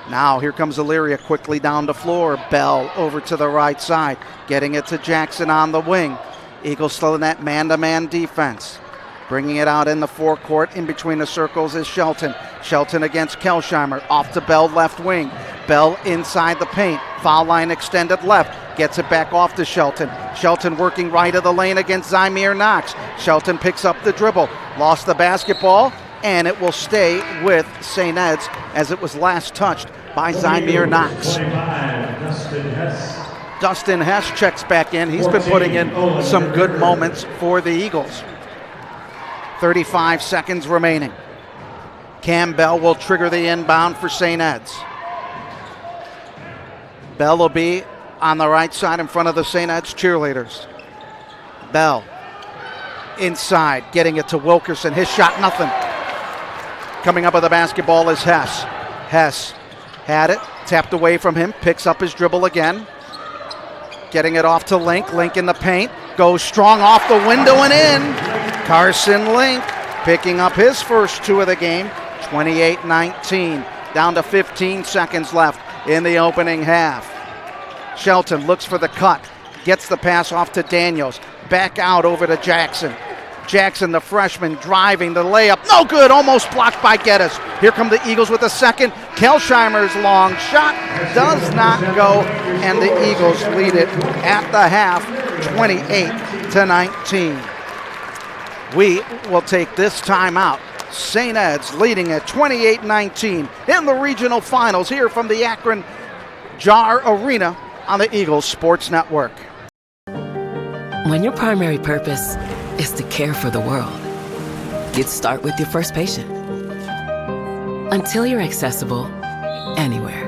Now here comes Elyria quickly down the floor. Bell over to the right side. Getting it to Jackson on the wing. Eagles still in that man-to-man defense. Bringing it out in the forecourt. In between the circles is Shelton. Shelton against Kelsheimer. Off to Bell left wing. Bell inside the paint. Foul line extended left. Gets it back off to Shelton. Shelton working right of the lane against Zymir Knox. Shelton picks up the dribble. Lost the basketball. And it will stay with St. Ed's as it was last touched by Zymir Knox. Dustin Hess checks back in. He's been putting in some good moments for the Eagles. 35 seconds remaining. Cam Bell will trigger the inbound for St. Ed's. Bell will be on the right side in front of the St. Ed's cheerleaders. Bell inside, getting it to Wilkerson. His shot, nothing. Coming up with the basketball is Hess. Hess had it, tapped away from him, picks up his dribble again. Getting it off to Link. Link in the paint. Goes strong off the window and in. Carson Link picking up his first 2 of the game. 28-19. Down to 15 seconds left in the opening half. Shelton looks for the cut. Gets the pass off to Daniels. Back out over to Jackson. Jackson, the freshman, driving the layup. No good, almost blocked by Geddes. Here come the Eagles with a second. Kelsheimer's long shot does not go, and the Eagles lead it at the half, 28-19. We will take this timeout. St. Ed's leading at 28-19 in the regional finals here from the Akron Jar Arena on the Eagles Sports Network.
When your primary purpose is to care for the world, you'd start with your first patient. Until you're accessible anywhere.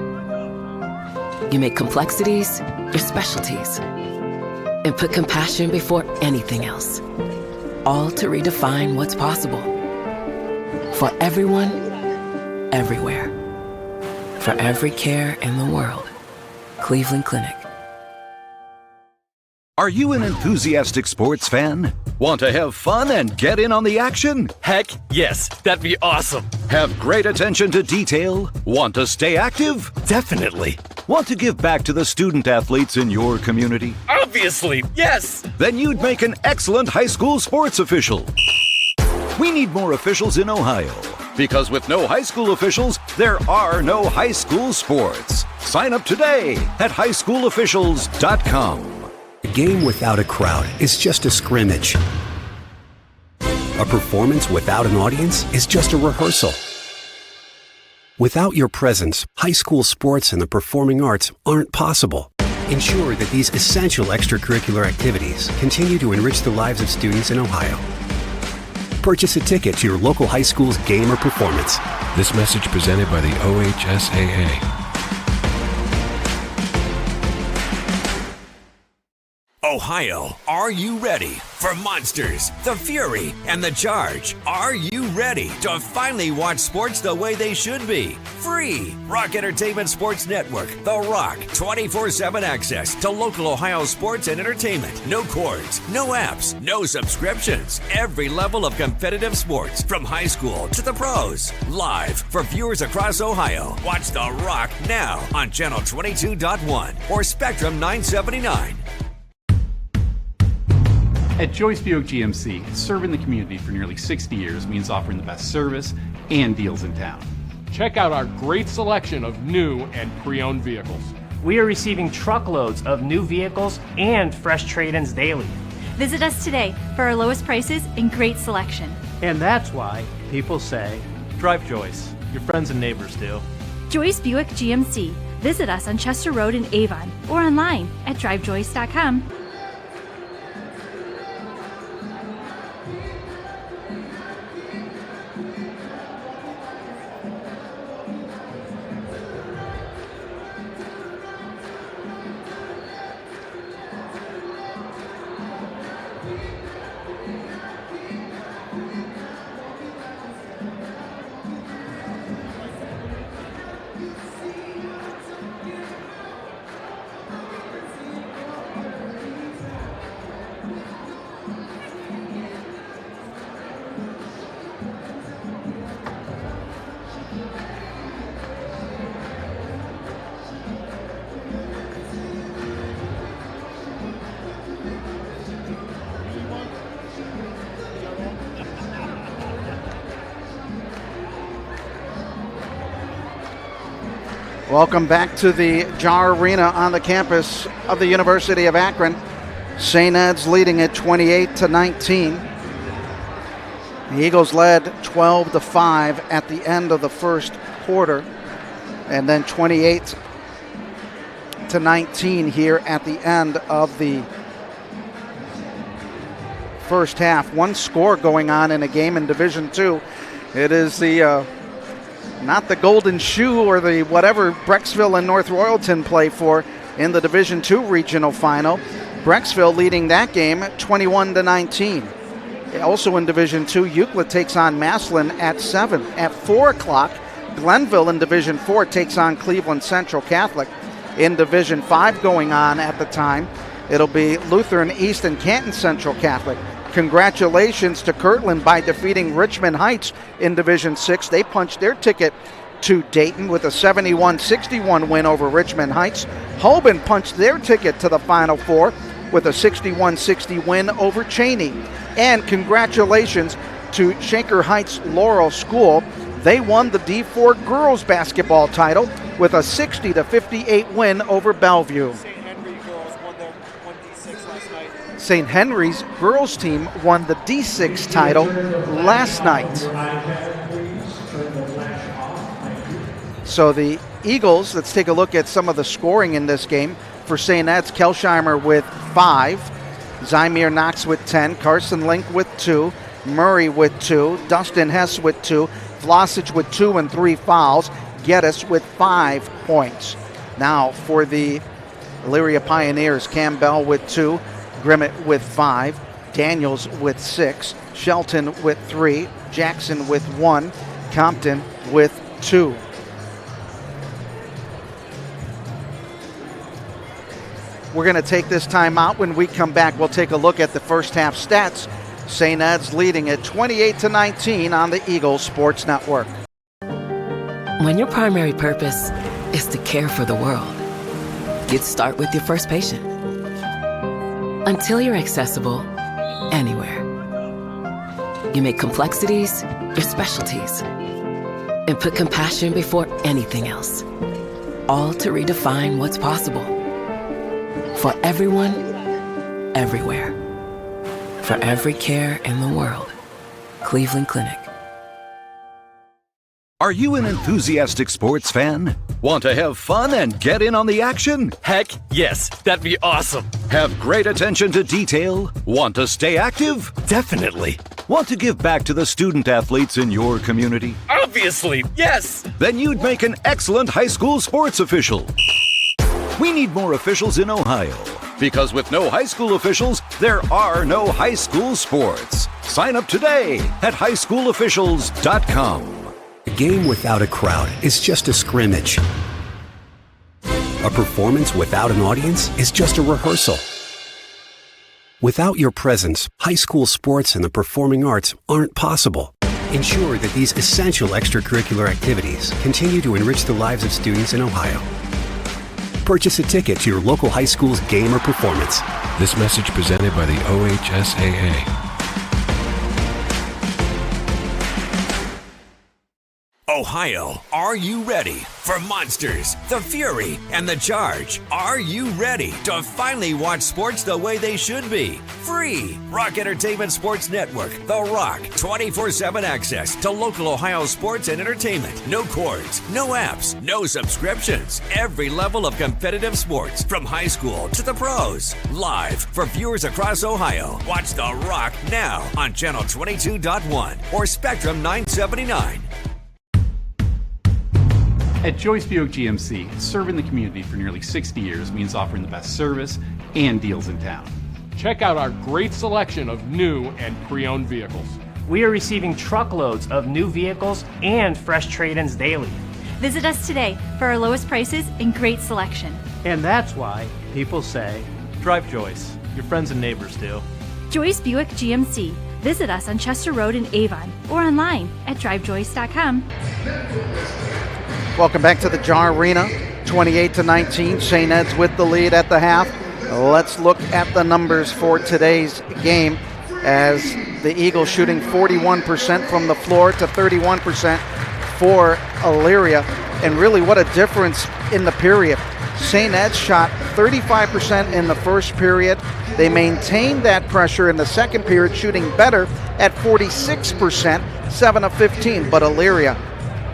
You make complexities your specialties and put compassion before anything else. All to redefine what's possible. For everyone, everywhere. For every care in the world. Cleveland Clinic.
Are you an enthusiastic sports fan? Want to have fun and get in on the action?
Heck, yes, that'd be awesome.
Have great attention to detail? Want to stay active?
Definitely.
Want to give back to the student athletes in your community?
Obviously, yes.
Then you'd make an excellent high school sports official. We need more officials in Ohio. Because with no high school officials, there are no high school sports. Sign up today at highschoolofficials.com.
A game without a crowd is just a scrimmage. A performance without an audience is just a rehearsal. Without your presence, high school sports and the performing arts aren't possible. Ensure that these essential extracurricular activities continue to enrich the lives of students in Ohio. Purchase a ticket to your local high school's game or performance.
This message presented by the OHSAA.
Ohio, are you ready for Monsters, the Fury, and the Charge? Are you ready to finally watch sports the way they should be? Free Rock Entertainment Sports Network, The Rock, 24/7 access to local Ohio sports and entertainment. No cords, no apps, no subscriptions. Every level of competitive sports, from high school to the pros. Live for viewers across Ohio. Watch The Rock now on Channel 22.1 or Spectrum 979.
At Joyce Buick GMC, serving the community for nearly 60 years means offering the best service and deals in town.
Check out our great selection of new and pre-owned vehicles.
We are receiving truckloads of new vehicles and fresh trade-ins daily.
Visit us today for our lowest prices and great selection.
And that's why people say, drive Joyce. Your friends and neighbors do.
Joyce Buick GMC. Visit us on Chester Road in Avon or online at drivejoyce.com.
Welcome back to the Jar Arena on the campus of the University of Akron. St. Ed's leading it 28-19. The Eagles led 12-5 at the end of the first quarter, and then 28-19 here at the end of the first half. One score going on in a game in Division II. It is the not the Golden Shoe or the whatever Brecksville and North Royalton play for in the Division II regional final. Brecksville leading that game 21-19. Also in Division II, Euclid takes on Massillon at 7. At 4 o'clock, Glenville in Division IV takes on Cleveland Central Catholic. In Division V going on at the time, it'll be Lutheran East and Canton Central Catholic. Congratulations to Kirtland by defeating Richmond Heights in Division VI. They punched their ticket to Dayton with a 71-61 win over Richmond Heights. Holben punched their ticket to the Final Four with a 61-60 win over Cheney. And congratulations to Shaker Heights Laurel School. They won the D4 girls basketball title with a 60-58 win over Bellevue. St. Henry's girls team won the D6 title last night. So the Eagles, let's take a look at some of the scoring in this game. For St. Ed's, Kelsheimer with 5, Zymir Knox with 10, Carson Link with 2, Murray with 2, Dustin Hess with 2, Vlasic with 2 and 3 fouls, Geddes with 5 points. Now for the Elyria Pioneers, Campbell with 2, Grimmett with 5, Daniels with 6, Shelton with 3, Jackson with 1, Compton with 2. We're going to take this time out. When we come back, we'll take a look at the first half stats. St. Ed's leading at 28-19 on the Eagles Sports Network.
When your primary purpose is to care for the world, you'd start with your first patient. Until you're accessible anywhere. You make complexities your specialties and put compassion before anything else. All to redefine what's possible. For everyone, everywhere. For every care in the world. Cleveland Clinic.
Are you an enthusiastic sports fan? Want to have fun and get in on the action?
Heck yes, that'd be awesome.
Have great attention to detail? Want to stay active?
Definitely.
Want to give back to the student athletes in your community?
Obviously, yes.
Then you'd make an excellent high school sports official. We need more officials in Ohio. Because with no high school officials, there are no high school sports. Sign up today at highschoolofficials.com.
A game without a crowd is just a scrimmage. A performance without an audience is just a rehearsal. Without your presence, high school sports and the performing arts aren't possible. Ensure that these essential extracurricular activities continue to enrich the lives of students in Ohio. Purchase a ticket to your local high school's game or performance.
This message presented by the OHSAA.
Ohio, are you ready for Monsters, the Fury, and the Charge? Are you ready to finally watch sports the way they should be? Free Rock Entertainment Sports Network, The Rock, 24/7 access to local Ohio sports and entertainment. No cords, no apps, no subscriptions. Every level of competitive sports, from high school to the pros. Live for viewers across Ohio. Watch The Rock now on Channel 22.1 or Spectrum 979.
At Joyce Buick GMC, serving the community for nearly 60 years means offering the best service and deals in town.
Check out our great selection of new and pre-owned vehicles.
We are receiving truckloads of new vehicles and fresh trade-ins daily.
Visit us today for our lowest prices and great selection.
And that's why people say, drive Joyce. Your friends and neighbors do.
Joyce Buick GMC. Visit us on Chester Road in Avon or online at drivejoyce.com.
Welcome back to the Jar Arena, 28-19. St. Ed's with the lead at the half. Let's look at the numbers for today's game as the Eagles shooting 41% from the floor to 31% for Elyria. And really what a difference in the period. St. Ed's shot 35% in the first period. They maintained that pressure in the second period, shooting better at 46%, 7 of 15. But Elyria,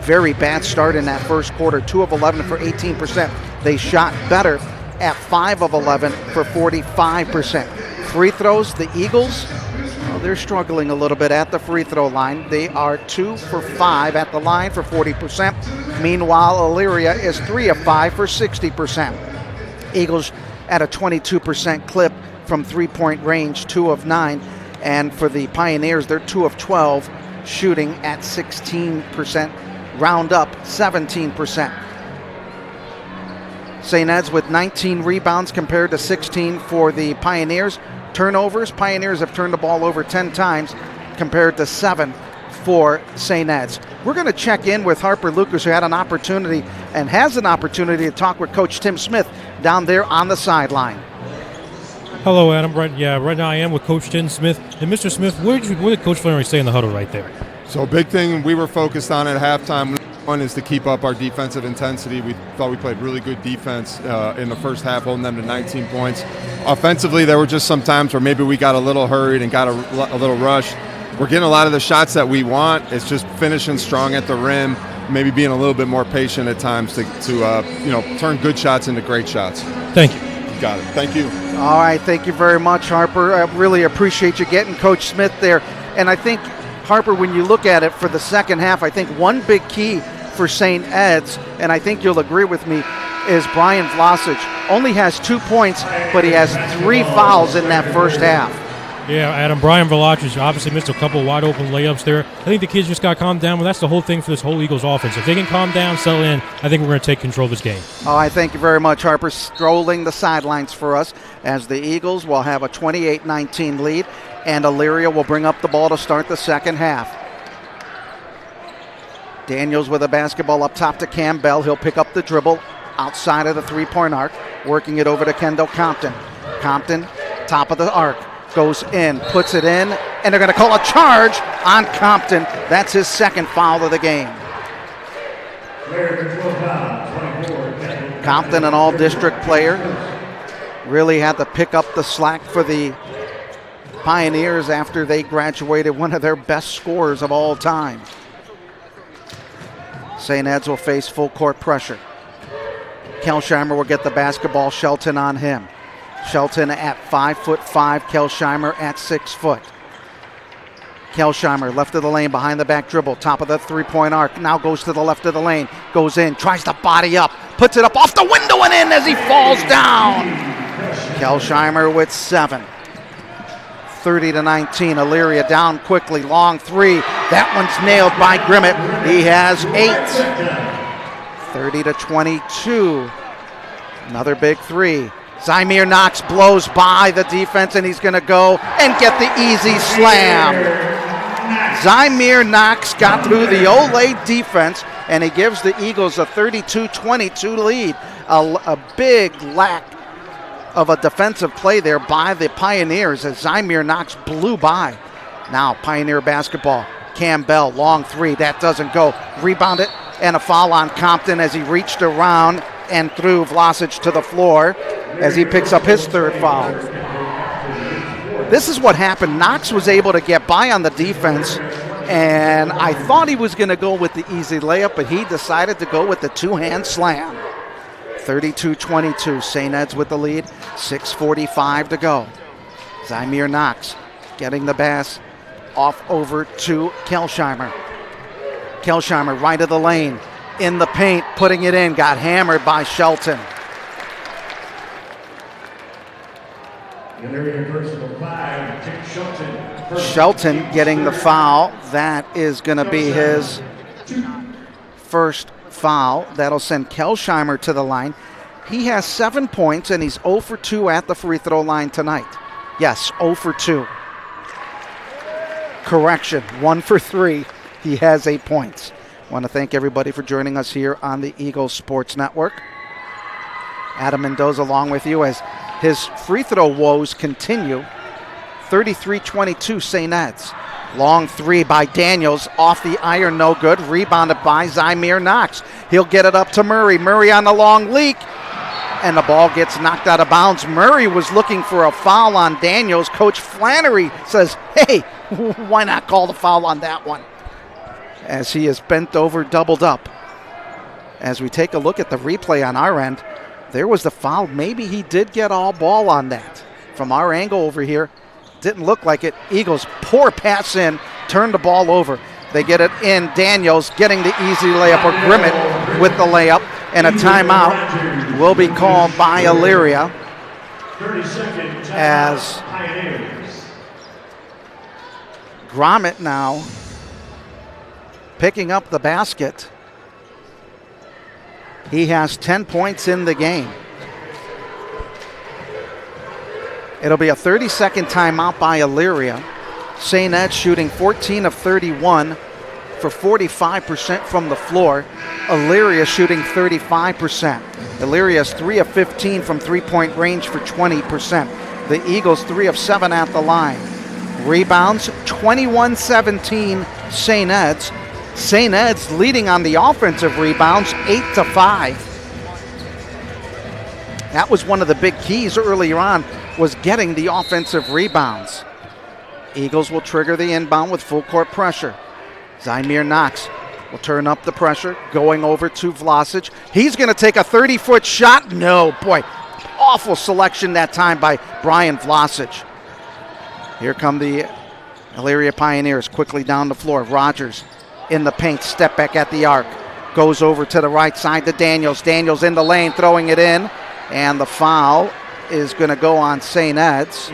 very bad start in that first quarter, 2 of 11 for 18%. They shot better at 5 of 11 for 45%. Free throws, the Eagles, well, they're struggling a little bit at the free throw line. They are 2 for 5 at the line for 40%. Meanwhile, Elyria is 3 of 5 for 60%. Eagles at a 22% clip from three-point range, 2 of 9. And for the Pioneers, they're 2 of 12, shooting at 16%. Round up 17%. St. Ed's with 19 rebounds compared to 16 for the Pioneers. Turnovers, Pioneers have turned the ball over 10 times compared to 7 for St. Ed's. We're going to check in with Harper Lucas, who had an opportunity and has an opportunity to talk with Coach Tim Smith down there on the sideline.
Hello, Adam. Right now I am with Coach Tim Smith. And Mr. Smith, what did Coach Flannery say in the huddle right there?
So a big thing we were focused on at halftime, one is to keep up our defensive intensity. We thought we played really good defense in the first half, holding them to 19 points. Offensively, there were just some times where maybe we got a little hurried and got a little rushed. We're getting a lot of the shots that we want. It's just finishing strong at the rim, maybe being a little bit more patient at times to turn good shots into great shots.
Thank you.
You got it. Thank you.
All right, thank you very much, Harper. I really appreciate you getting Coach Smith there. And I think, Harper, when you look at it for the second half, I think one big key for St. Ed's, and I think you'll agree with me, is Brian Vlasic. Only has 2 points, but he has 3 fouls in that first half.
Yeah, Adam, Brian Vlasic obviously missed a couple wide open layups there. I think the kids just got to calm down, but that's the whole thing for this whole Eagles offense. If they can calm down, settle in, I think we're going to take control of this game.
All right, thank you very much, Harper, strolling the sidelines for us as the Eagles will have a 28-19 lead, and Elyria will bring up the ball to start the second half. Daniels with a basketball up top to Campbell. He'll pick up the dribble outside of the three-point arc, working it over to Kendall Compton. Compton, top of the arc, goes in, puts it in, and they're going to call a charge on Compton. That's his second foul of the game. Compton, an all-district player, really had to pick up the slack for the Pioneers after they graduated one of their best scorers of all time. St. Ed's will face full court pressure. Kelsheimer will get the basketball, Shelton on him. Shelton at 5'5", Kelsheimer at 6 foot. Kelsheimer, left of the lane, behind the back dribble, top of the three-point arc, now goes to the left of the lane, goes in, tries to body up, puts it up off the window and in as he falls down. Kelsheimer with 7. 30-19. Elyria down quickly. Long three. That one's nailed by Grimmett. He has 8. 30-22. Another big three. Zymir Knox blows by the defense, and he's going to go and get the easy slam. Zymir Knox got through the Ole defense, and he gives the Eagles a 32-22 lead. A big lack of a defensive play there by the Pioneers as Zymir Knox blew by. Now Pioneer basketball. Cam Bell, long three. That doesn't go. Rebound it, and a foul on Compton as he reached around and threw Vlasic to the floor as he picks up his 3rd foul. This is what happened. Knox was able to get by on the defense, and I thought he was going to go with the easy layup, but he decided to go with the 2-hand slam. 32-22, St. Ed's with the lead, 6:45 to go. Zymir Knox getting the pass off over to Kelsheimer. Kelsheimer right of the lane, in the paint, putting it in, got hammered by Shelton. Shelton getting the foul. That is going to be his first foul. That'll send Kelsheimer to the line. He has 7 points, and he's 0 for 2 at the free throw line tonight. Yes, 0 for 2. Correction, 1 for 3. He has 8 points. I want to thank everybody for joining us here on the Eagles Sports Network. Adam Mendoza along with you as his free throw woes continue. 33-22 St. Ed's. Long three by Daniels, off the iron, no good. Rebounded by Zymir Knox. He'll get it up to Murray. Murray on the long leak, and the ball gets knocked out of bounds. Murray was looking for a foul on Daniels. Coach Flannery says, hey, why not call the foul on that one? As he is bent over, doubled up. As we take a look at the replay on our end, there was the foul. Maybe he did get all ball on that. From our angle over here, didn't look like it. Eagles poor pass in, turn the ball over. They get it in. Daniels getting the easy layup, or Grimmett with the layup, and a timeout will be called by Elyria as Grommett now picking up the basket. He has 10 points in the game. It'll be a 30-second timeout by Elyria. St. Ed's shooting 14 of 31 for 45% from the floor. Elyria shooting 35%. Elyria is 3 of 15 from three-point range for 20%. The Eagles 3 of 7 at the line. Rebounds 21-17 St. Ed's. St. Ed's leading on the offensive rebounds 8-5. That was one of the big keys earlier on, was getting the offensive rebounds. Eagles will trigger the inbound with full court pressure. Zymir Knox will turn up the pressure, going over to Vlasic. He's going to take a 30-foot shot. No, boy, awful selection that time by Brian Vlasic. Here come the Elyria Pioneers quickly down the floor. Rogers in the paint, step back at the arc. Goes over to the right side to Daniels. Daniels in the lane, throwing it in. And the foul is going to go on St. Ed's.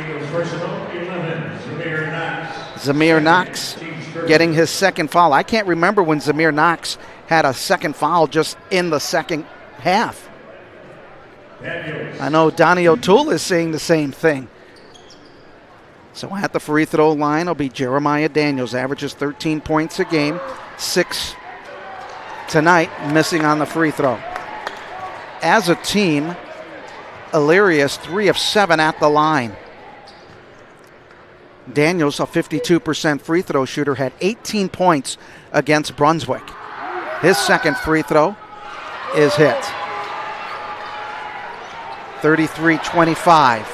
Zymir Knox getting his second foul. I can't remember when Zymir Knox had a second foul just in the second half. I know Donnie O'Toole is saying the same thing. So at the free throw line will be Jeremiah Daniels. Averages 13 points a game. 6 tonight, missing on the free throw. As a team, Elyria is 3 of 7 at the line. Daniels, a 52% free throw shooter, had 18 points against Brunswick. His second free throw is hit. 33-25.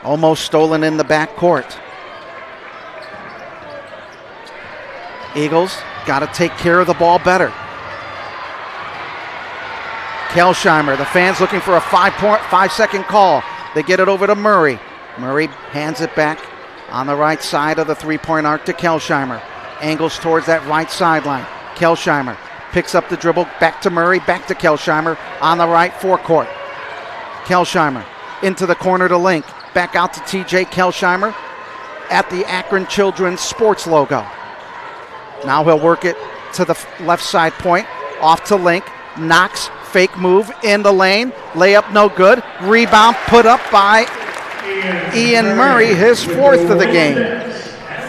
Almost stolen in the backcourt. Eagles got to take care of the ball better. Kelsheimer, the fans looking for a 5-second call. They get it over to Murray. Murray hands it back on the right side of the three-point arc to Kelsheimer. Angles towards that right sideline. Kelsheimer picks up the dribble, back to Murray, back to Kelsheimer on the right forecourt. Kelsheimer into the corner to Link. Back out to TJ Kelsheimer at the Akron Children's Sports logo. Now he'll work it to the left side point. Off to Link. Knox, fake move in the lane. Layup no good. Rebound put up by Ian Murray, his fourth of the game.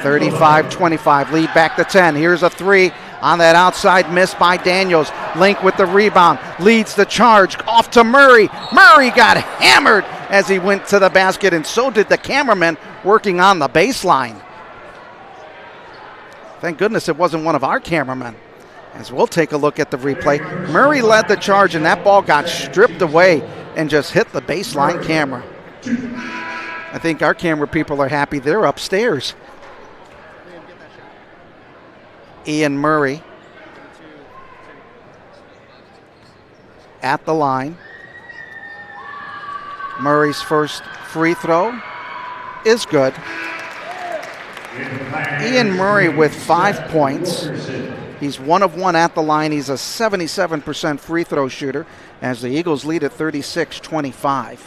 35-25, lead back to 10. Here's a three on that outside miss by Daniels. Link with the rebound, leads the charge, off to Murray. Murray got hammered as he went to the basket, and so did the cameraman working on the baseline. Thank goodness it wasn't one of our cameramen. As we'll take a look at the replay, Murray led the charge, and that ball got stripped away and just hit the baseline camera. I think our camera people are happy they're upstairs. Ian Murray at the line. Murray's first free throw is good. Ian Murray with 5 points. He's 1 of 1 at the line. He's a 77% free throw shooter as the Eagles lead at 36-25.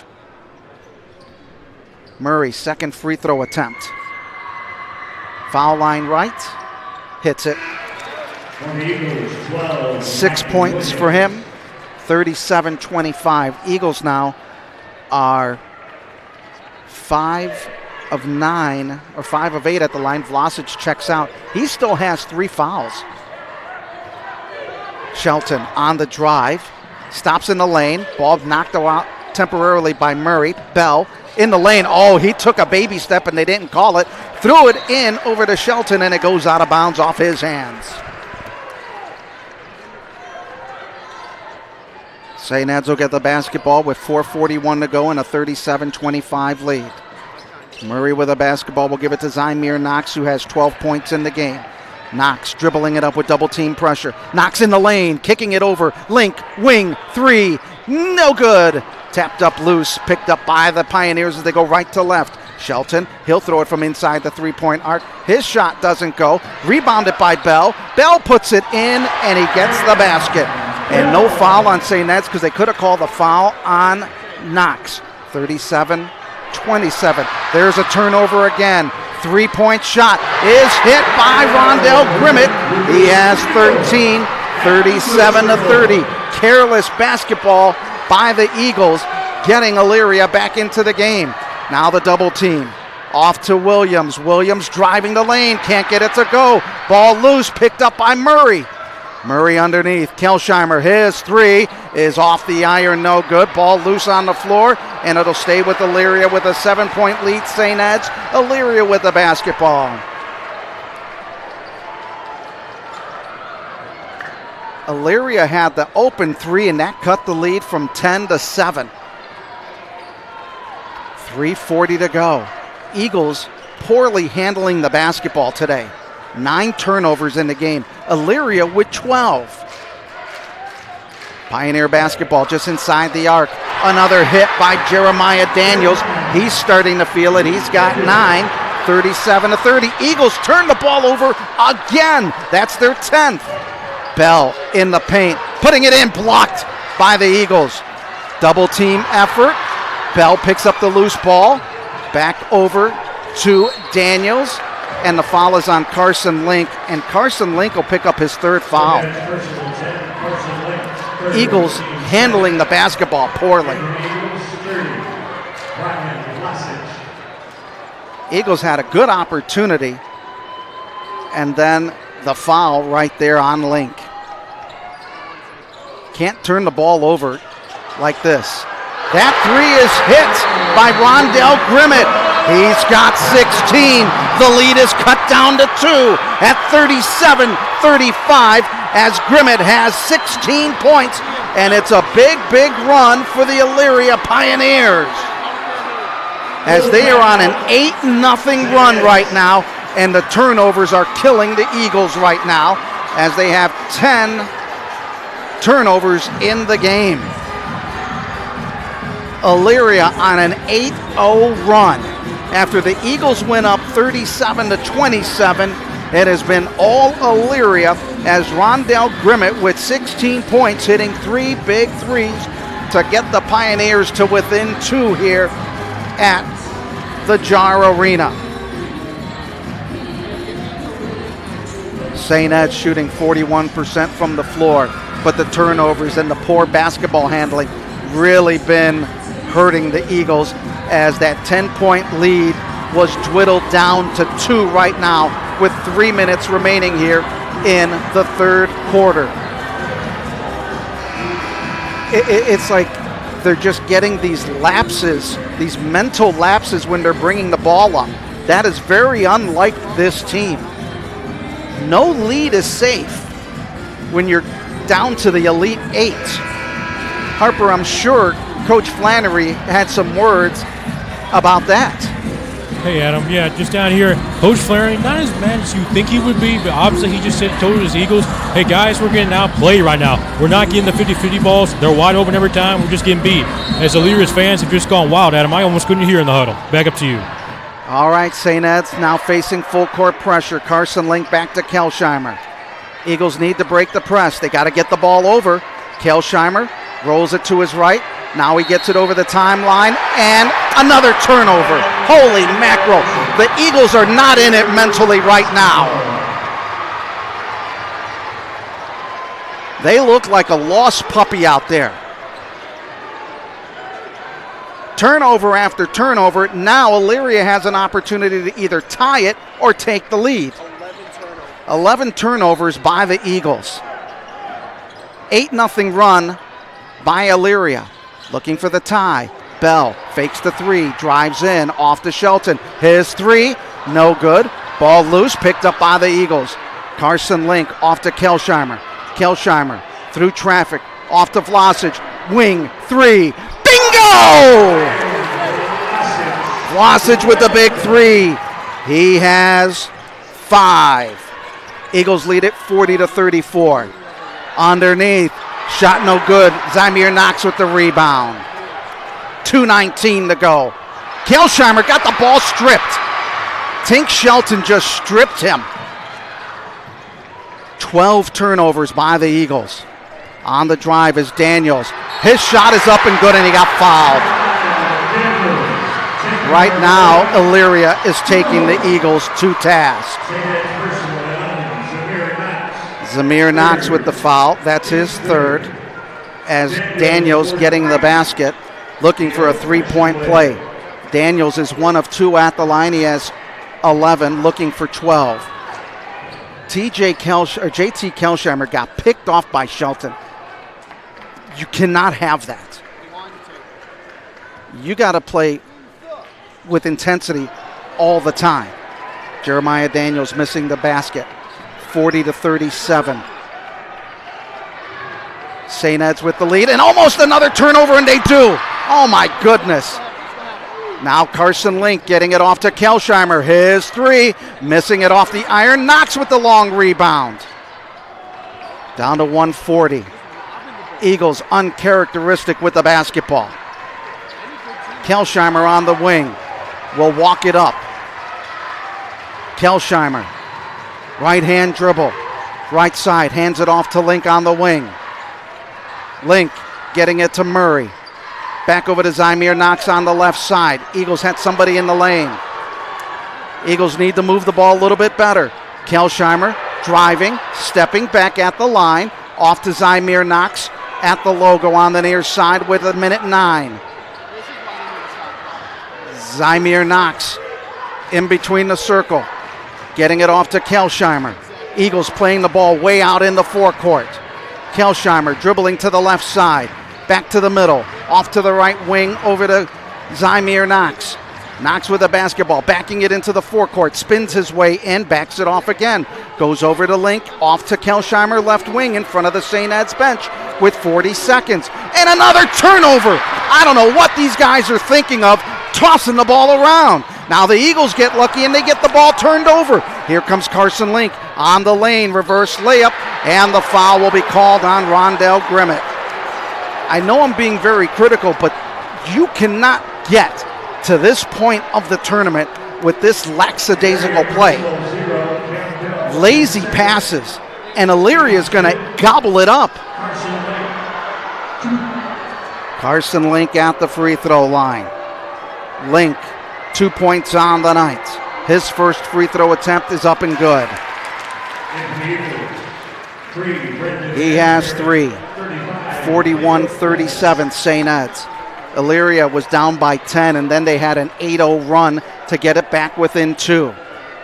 Murray's second free throw attempt. Foul line right. Hits it. 6 points for him. 37-25. Eagles now are 5 of 9 or 5 of 8 at the line. Vlasic checks out. He still has 3 fouls. Shelton on the drive. Stops in the lane. Ball knocked out temporarily by Murray. Bell in the lane. Oh, he took a baby step and they didn't call it. Threw it in over to Shelton and it goes out of bounds off his hands. St. Ed's will get the basketball with 4:41 to go and a 37-25 lead. Murray with a basketball will give it to Zymir Knox, who has 12 points in the game. Knox dribbling it up with double team pressure. Knox in the lane, kicking it over. Link, wing, three, no good. Tapped up loose, picked up by the Pioneers as they go right to left. Shelton, he'll throw it from inside the three-point arc. His shot doesn't go. Rebounded by Bell. Bell puts it in, and he gets the basket. And no foul on St. Ed's because they could have called the foul on Knox. 37-27. There's a turnover again. Three-point shot is hit by Rondell Grimmett. He has 13, 37-30. Careless basketball by the Eagles, getting Elyria back into the game. Now the double team. Off to Williams. Williams driving the lane. Can't get it to go. Ball loose. Picked up by Murray. Murray underneath. Kelsheimer, his three is off the iron. No good. Ball loose on the floor. And it'll stay with Elyria with a 7-point lead. St. Ed's. Elyria with the basketball. Elyria had the open three, and that cut the lead from 10 to 7. 3:40 to go. Eagles poorly handling the basketball today. 9 turnovers in the game. Elyria with 12. Pioneer basketball just inside the arc. Another hit by Jeremiah Daniels. He's starting to feel it. He's got 9. 37-30. Eagles turn the ball over again. That's their 10th. Bell in the paint, putting it in, blocked by the Eagles. Double team effort. Bell picks up the loose ball. Back over to Daniels. And the foul is on Carson Link. And Carson Link will pick up his 3rd foul. Eagles handling the basketball poorly. Eagles had a good opportunity. And then the foul right there on Link. Can't turn the ball over like this. That three is hit by Rondell Grimmett. He's got 16. The lead is cut down to 2 at 37-35 as Grimmett has 16 points. And it's a big, big run for the Elyria Pioneers as they are on an 8-0 run right now. And the turnovers are killing the Eagles right now as they have 10 turnovers in the game. Elyria on an 8-0 run. After the Eagles went up 37-27, it has been all Elyria as Rondell Grimmett with 16 points, hitting 3 big threes to get the Pioneers to within 2 here at the Jar Arena. St. Ed's shooting 41% from the floor, but the turnovers and the poor basketball handling really been hurting the Eagles as that 10-point lead was dwindled down to 2 right now with 3 minutes remaining here in the third quarter. It's like they're just getting these lapses, these mental lapses when they're bringing the ball up. That is very unlike this team. No lead is safe when you're down to the Elite 8. Harper, I'm sure Coach Flannery had some words about that.
Hey, Adam. Yeah, just down here, Coach Flannery, not as mad as you think he would be, but obviously he just told his Eagles, hey, guys, we're getting outplayed right now. We're not getting the 50-50 balls. They're wide open every time. We're just getting beat. As Elyria's fans have just gone wild, Adam. I almost couldn't hear in the huddle. Back up to you.
All right, St. Ed's now facing full court pressure. Carson Link back to Kelsheimer. Eagles need to break the press. They got to get the ball over. Kelsheimer rolls it to his right. Now he gets it over the timeline, and another turnover. Holy mackerel. The Eagles are not in it mentally right now. They look like a lost puppy out there. Turnover after turnover. Now Elyria has an opportunity to either tie it or take the lead. 11 turnovers by the Eagles. 8-0 run by Elyria. Looking for the tie. Bell fakes the 3, drives in, off to Shelton. His 3, no good. Ball loose, picked up by the Eagles. Carson Link off to Kelsheimer. Kelsheimer through traffic, off to Vlasic. Wing 3. Bingo! Vlasic with the big 3. He has 5. Eagles lead it 40-34. Underneath, shot no good. Zymir Knox with the rebound. 2:19 to go. Kelsheimer got the ball stripped. Tink Shelton just stripped him. 12 turnovers by the Eagles. On the drive is Daniels. His shot is up and good, and he got fouled. Right now, Elyria is taking the Eagles to task. Zamir Knox with the foul. That's his 3rd. As Daniels getting the basket, looking for a 3-point play. Daniels is 1 of 2 at the line. He has 11, looking for 12. JT Kelsheimer got picked off by Shelton. You cannot have that. You got to play with intensity all the time. Jeremiah Daniels missing the basket. 40-37. St. Ed's with the lead, and almost another turnover, and they do. Oh my goodness. Now Carson Link getting it off to Kelsheimer. His 3, missing it off the iron. Knox with the long rebound. Down to 140. Eagles uncharacteristic with the basketball. Kelsheimer on the wing. Will walk it up. Kelsheimer. Right hand dribble. Right side. Hands it off to Link on the wing. Link getting it to Murray. Back over to Zymir Knox on the left side. Eagles had somebody in the lane. Eagles need to move the ball a little bit better. Kelsheimer driving, stepping back at the line. Off to Zymir Knox at the logo on the near side with 1:09. Zymir Knox in between the circle. Getting it off to Kelsheimer. Eagles playing the ball way out in the forecourt. Kelsheimer dribbling to the left side. Back to the middle. Off to the right wing over to Zymir Knox. Knox with the basketball. Backing it into the forecourt. Spins his way in. Backs it off again. Goes over to Link. Off to Kelsheimer left wing in front of the St. Ed's bench with 40 seconds. And another turnover. I don't know what these guys are thinking of. Tossing the ball around. Now the Eagles get lucky and they get the ball turned over. Here comes Carson Link on the lane. Reverse layup. And the foul will be called on Rondell Grimmett. I know I'm being very critical, but you cannot get to this point of the tournament with this lackadaisical play. Lazy passes, and Elyria is going to gobble it up. Carson Link at the free throw line. Link, 2 points on the night. His first free throw attempt is up and good. He has 3. 41-37 St. Ed's. Elyria was down by 10, and then they had an 8-0 run to get it back within 2.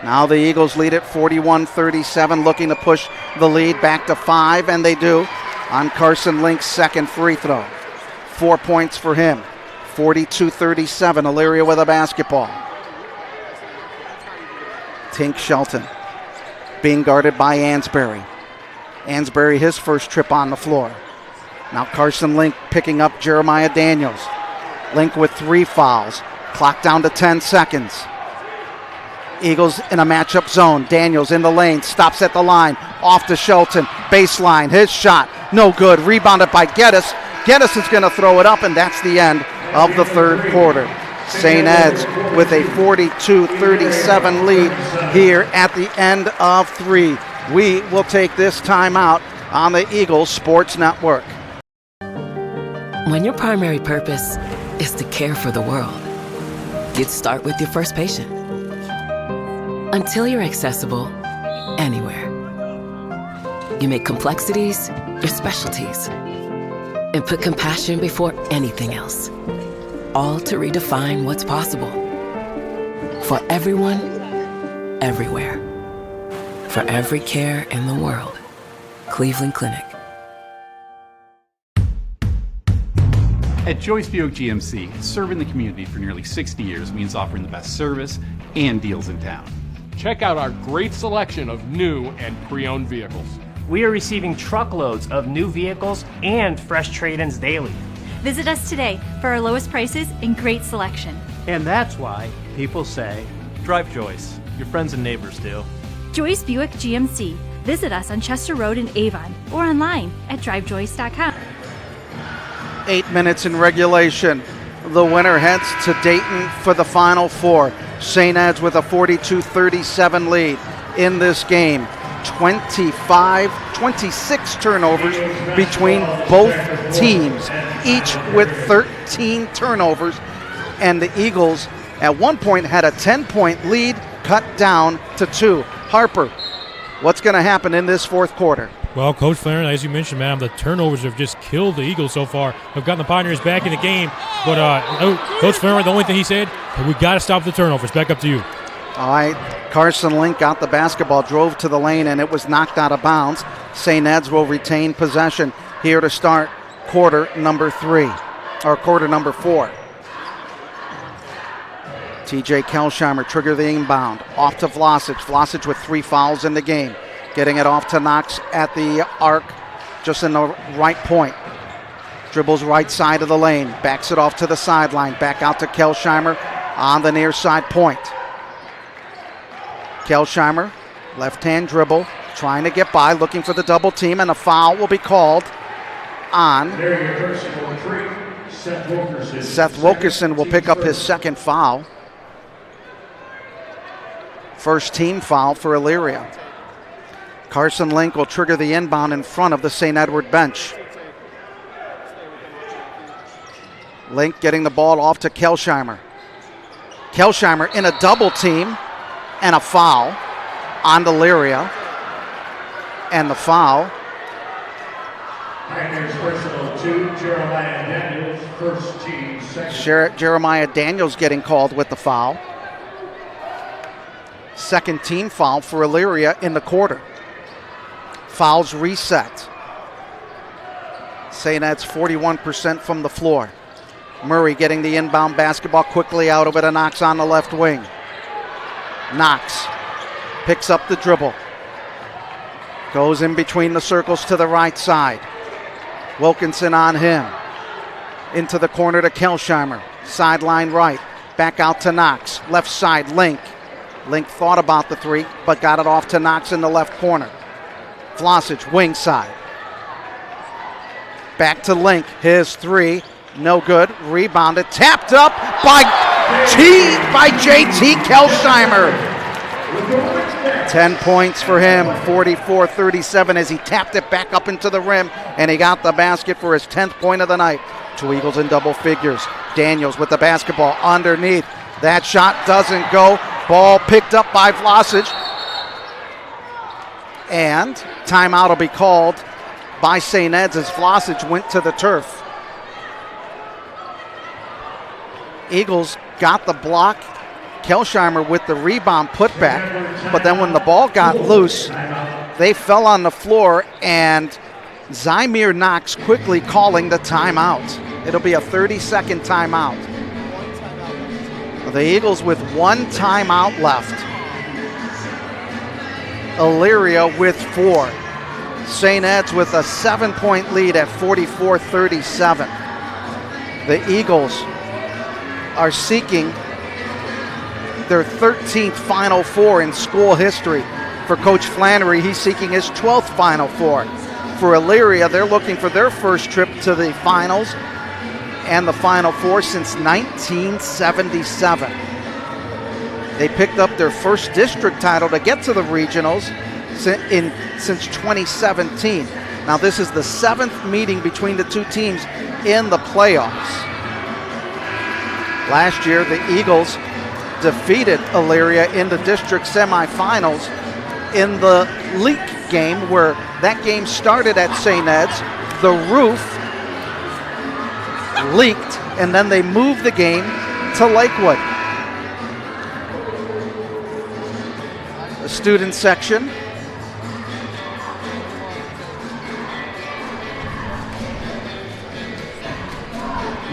Now the Eagles lead at 41-37, looking to push the lead back to 5, and they do on Carson Link's second free throw. 4 points for him. 42-37, Elyria with a basketball. Tink Shelton being guarded by Ansbury. Ansbury, his first trip on the floor. Now Carson Link picking up Jeremiah Daniels. Link with 3 fouls. Clock down to 10 seconds. Eagles in a matchup zone. Daniels in the lane, stops at the line. Off to Shelton, baseline, his shot, no good. Rebounded by Geddes. Geddes is going to throw it up, and that's the end of the third quarter. St. Ed's with a 42-37 lead here at the end of 3. We will take this timeout on the Eagles Sports Network.
When your primary purpose is to care for the world, you'd start with your first patient. Until you're accessible anywhere. You make complexities your specialties and put compassion before anything else. All to redefine what's possible. For everyone, everywhere. For every care in the world. Cleveland Clinic.
At Joyce Buick GMC, serving the community for nearly 60 years means offering the best service and deals in town.
Check out our great selection of new and pre-owned vehicles.
We are receiving truckloads of new vehicles and fresh trade-ins daily.
Visit us today for our lowest prices and great selection.
And that's why people say, drive Joyce. Your friends and neighbors do.
Joyce Buick GMC. Visit us on Chester Road in Avon or online at drivejoyce.com.
8 minutes in regulation. The winner heads to Dayton for the Final Four. St. Ed's with a 42-37 lead in this game. 26 turnovers between both teams, each with 13 turnovers. And the Eagles at one point had a 10-point lead cut down to 2. Harper, what's going to happen in this fourth quarter?
Well, Coach Flaherty, as you mentioned, man, the turnovers have just killed the Eagles so far. Have gotten the Pioneers back in the game. But Coach Flaherty, the only thing he said, we got to stop the turnovers. Back up to you.
All right, Carson Link got the basketball, drove to the lane, and it was knocked out of bounds. St. Ed's will retain possession here to start quarter number 4. TJ Kelsheimer trigger the inbound. Off to Vlasic. Vlasic with 3 fouls in the game. Getting it off to Knox at the arc, just in the right point. Dribbles right side of the lane. Backs it off to the sideline. Back out to Kelsheimer on the near side point. Kelsheimer, left-hand dribble, trying to get by, looking for the double team, and a foul will be called on. Seth Wilkerson will pick up his second foul. First team foul for Elyria. Carson Link will trigger the inbound in front of the St. Edward bench. Link getting the ball off to Kelsheimer. Kelsheimer in a double team and a foul on Elyria. And the foul.
Pioneers personal 2, Jeremiah Daniels, first team, second.
Jeremiah Daniels getting called with the foul. Second team foul for Elyria in the quarter. Fouls reset. St. Ed's 41% from the floor. Murray getting the inbound basketball quickly out of it, and Knox on the left wing. Knox picks up the dribble. Goes in between the circles to the right side. Wilkinson on him. Into the corner to Kelsheimer. Sideline right. Back out to Knox. Left side, Link. Link thought about the 3, but got it off to Knox in the left corner. Vlasic, wing side. Back to Link. His 3, no good. Rebounded, tapped up by JT Kelsheimer. 10 points for him, 44-37 as he tapped it back up into the rim, and he got the basket for his 10th point of the night. Two Eagles in double figures. Daniels with the basketball underneath. That shot doesn't go. Ball picked up by Vlasic. And timeout will be called by St. Ed's as Vlasic went to the turf. Eagles got the block. Kelsheimer with the rebound putback. But then when the ball got loose, they fell on the floor, and Zymir Knox quickly calling the timeout. It'll be a 30-second timeout. The Eagles with one timeout left. Elyria with 4. St. Ed's with a 7-point lead at 44-37. The Eagles are seeking their 13th Final Four in school history. For Coach Flannery, he's seeking his 12th Final Four. For Elyria, they're looking for their first trip to the finals and the Final Four since 1977. They picked up their first district title to get to the regionals since 2017. Now this is the 7th meeting between the two teams in the playoffs. Last year, the Eagles defeated Elyria in the district semifinals in the leak game, where that game started at St. Ed's. The roof leaked, and then they moved the game to Lakewood. The student section.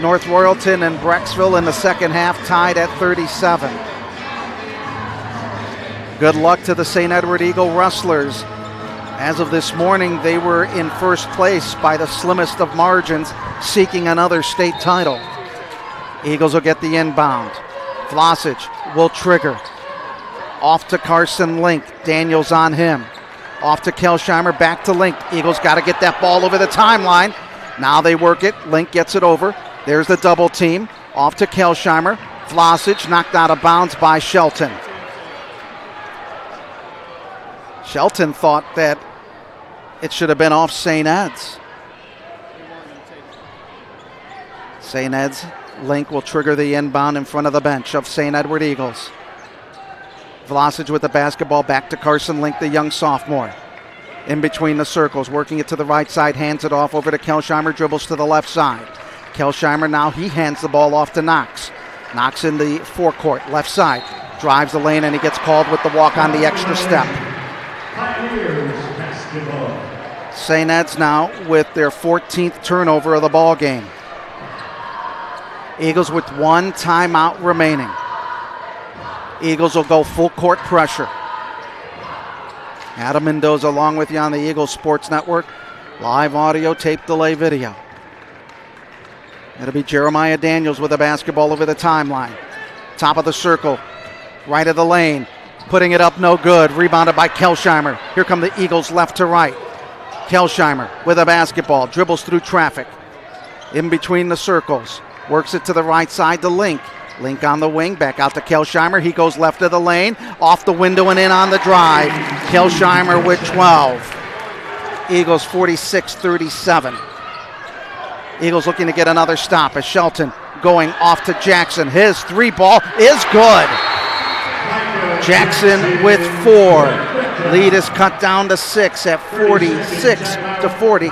North Royalton and Brecksville in the second half tied at 37. Good luck to the St. Edward Eagle Rustlers. As of this morning, they were in first place by the slimmest of margins, seeking another state title. Eagles will get the inbound. Vlasic will trigger. Off to Carson Link. Daniels on him. Off to Kelsheimer, back to Link. Eagles got to get that ball over the timeline. Now they work it. Link gets it over. There's the double team. Off to Kelsheimer. Vlasic knocked out of bounds by Shelton. Shelton thought that it should have been off St. Ed's. St. Ed's. Link will trigger the inbound in front of the bench of St. Edward Eagles. Vlasic with the basketball, back to Carson Link, the young sophomore. In between the circles, working it to the right side, hands it off over to Kelsheimer, dribbles to the left side. Kelsheimer now, he hands the ball off to Knox. Knox in the forecourt, left side, drives the lane, and he gets called with the walk on the extra step. St. Ed's now with their 14th turnover of the ball game. Eagles with one timeout remaining. Eagles will go full court pressure. Adam Mendoza along with you on the Eagles Sports Network. Live audio, tape delay video. It'll be Jeremiah Daniels with the basketball over the timeline. Top of the circle, right of the lane. Putting it up, no good. Rebounded by Kelsheimer. Here come the Eagles left to right. Kelsheimer with a basketball, dribbles through traffic. In between the circles, works it to the right side to Link. Link on the wing, back out to Kelsheimer. He goes left of the lane, off the window and in on the drive. Kelsheimer with 12. Eagles 46-37. Eagles looking to get another stop as Shelton going off to Jackson. His three ball is good. Jackson with 4. Lead is cut down to 6 at 46-40.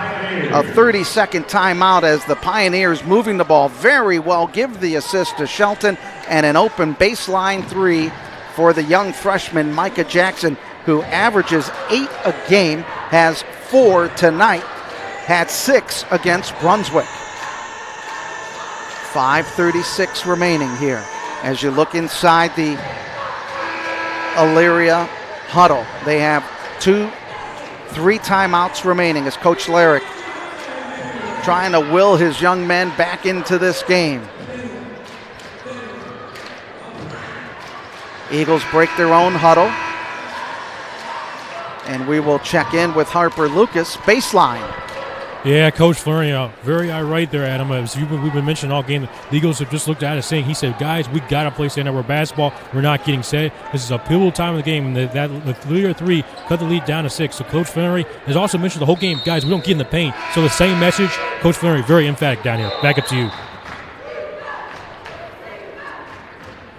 A 30-second timeout as the Pioneers moving the ball very well. Give the assist to Shelton and an open baseline 3 for the young freshman Micah Jackson, who averages 8 a game, has 4 tonight, had 6 against Brunswick. 5:36 remaining here as you look inside the Elyria huddle. They have 3 timeouts remaining as Coach Larrick trying to will his young men back into this game. Eagles break their own huddle. And we will check in with Harper Lucas. Baseline.
Yeah, Coach Fleury, very irate there, Adam. As we've been mentioning all game, the Eagles have just looked at us saying, he said, guys, we got to play stand-up basketball. We're not getting set. This is a pivotal time of the game, and that Elyria 3 cut the lead down to 6. So Coach Fleury has also mentioned the whole game, guys, we don't get in the paint. So the same message, Coach Fleury, very emphatic down here. Back up to you.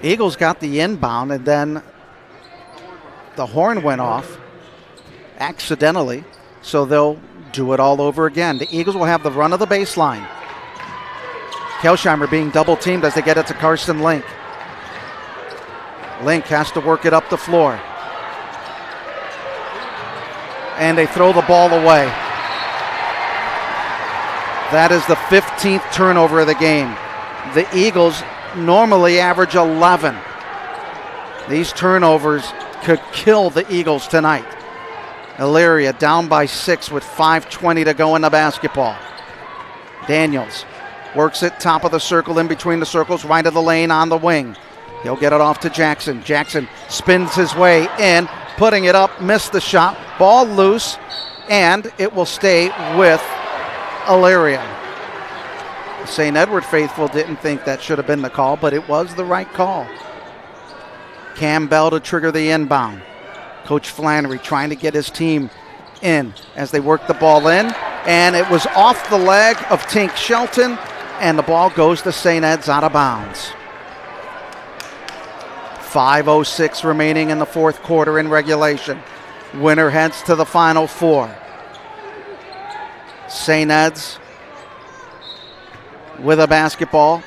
Eagles got the inbound, and then the horn went off accidentally, so they'll do it all over again. The Eagles will have the run of the baseline. Kelsheimer being double teamed as they get it to Carson Link. Link has to work it up the floor. And they throw the ball away. That is the 15th turnover of the game. The Eagles normally average 11. These turnovers could kill the Eagles tonight. Elyria down by 6 with 5:20 to go in the basketball. Daniels works it top of the circle, in between the circles, right of the lane on the wing. He'll get it off to Jackson. Jackson spins his way in, putting it up, missed the shot. Ball loose, and it will stay with Elyria. The St. Edward faithful didn't think that should have been the call, but it was the right call. Campbell to trigger the inbound. Coach Flannery trying to get his team in as they work the ball in, and it was off the leg of Tink Shelton, and the ball goes to St. Ed's out of bounds. 5:06 remaining in the fourth quarter in regulation. Winner heads to the Final Four. St. Ed's with a basketball,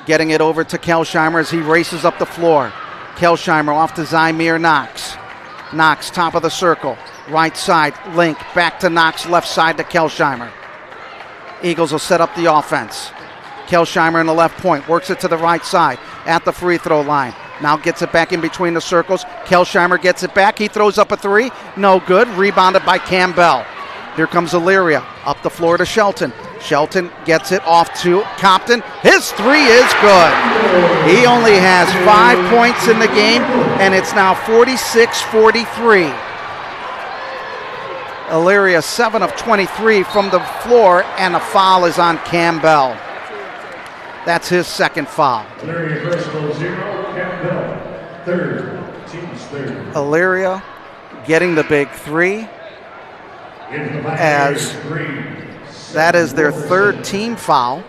getting it over to Kelsheimer as he races up the floor. Kelsheimer off to Zymir Knox. Knox, top of the circle, right side, Link, back to Knox, left side to Kelsheimer. Eagles will set up the offense. Kelsheimer in the left point, works it to the right side, at the free throw line. Now gets it back in between the circles. Kelsheimer gets it back, he throws up a three, no good, rebounded by Campbell. Here comes Elyria, up the floor to Shelton. Shelton gets it off to Compton. His three is good. He only has 5 points in the game, and it's now 46-43. Elyria 7 of 23 from the floor, and a foul is on Campbell. That's his second foul.
Elyria Bristol 0, Campbell third, team's third.
Elyria getting the big three, as that is their third team foul.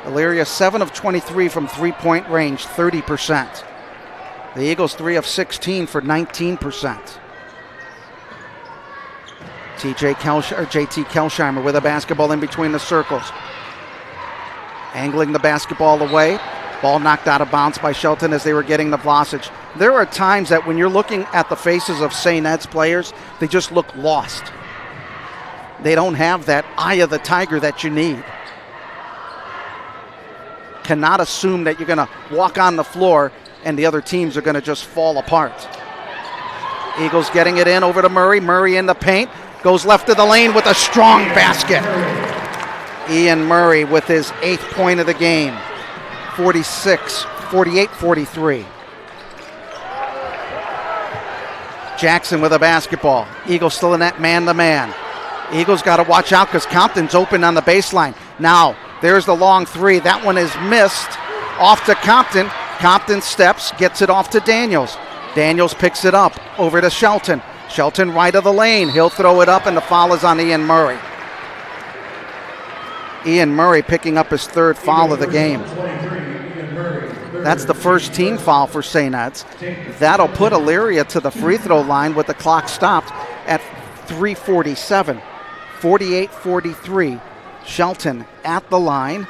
Elyria 7 of 23 from three-point range, 30%. The Eagles 3 of 16 for 19%. JT Kelsheimer with a basketball in between the circles. Angling the basketball away. Ball knocked out of bounds by Shelton as they were getting the Vlasic. There are times that when you're looking at the faces of St. Ed's players, they just look lost. They don't have that eye of the tiger that you need. Cannot assume that you're going to walk on the floor and the other teams are going to just fall apart. Eagles getting it in over to Murray. Murray in the paint. Goes left of the lane with a strong basket. Ian Murray with his 8th point of the game. 48-43. Jackson with a basketball. Eagles still in that man-to-man. Eagles got to watch out because Compton's open on the baseline. Now, there's the long three. That one is missed. Off to Compton. Compton steps, gets it off to Daniels. Daniels picks it up over to Shelton. Shelton right of the lane. He'll throw it up, and the foul is on Ian Murray. Ian Murray picking up his 3rd foul of the game. That's the first team foul for St. Ed's. That'll put Elyria to the free throw line with the clock stopped at 3:47. 48-43. Shelton at the line.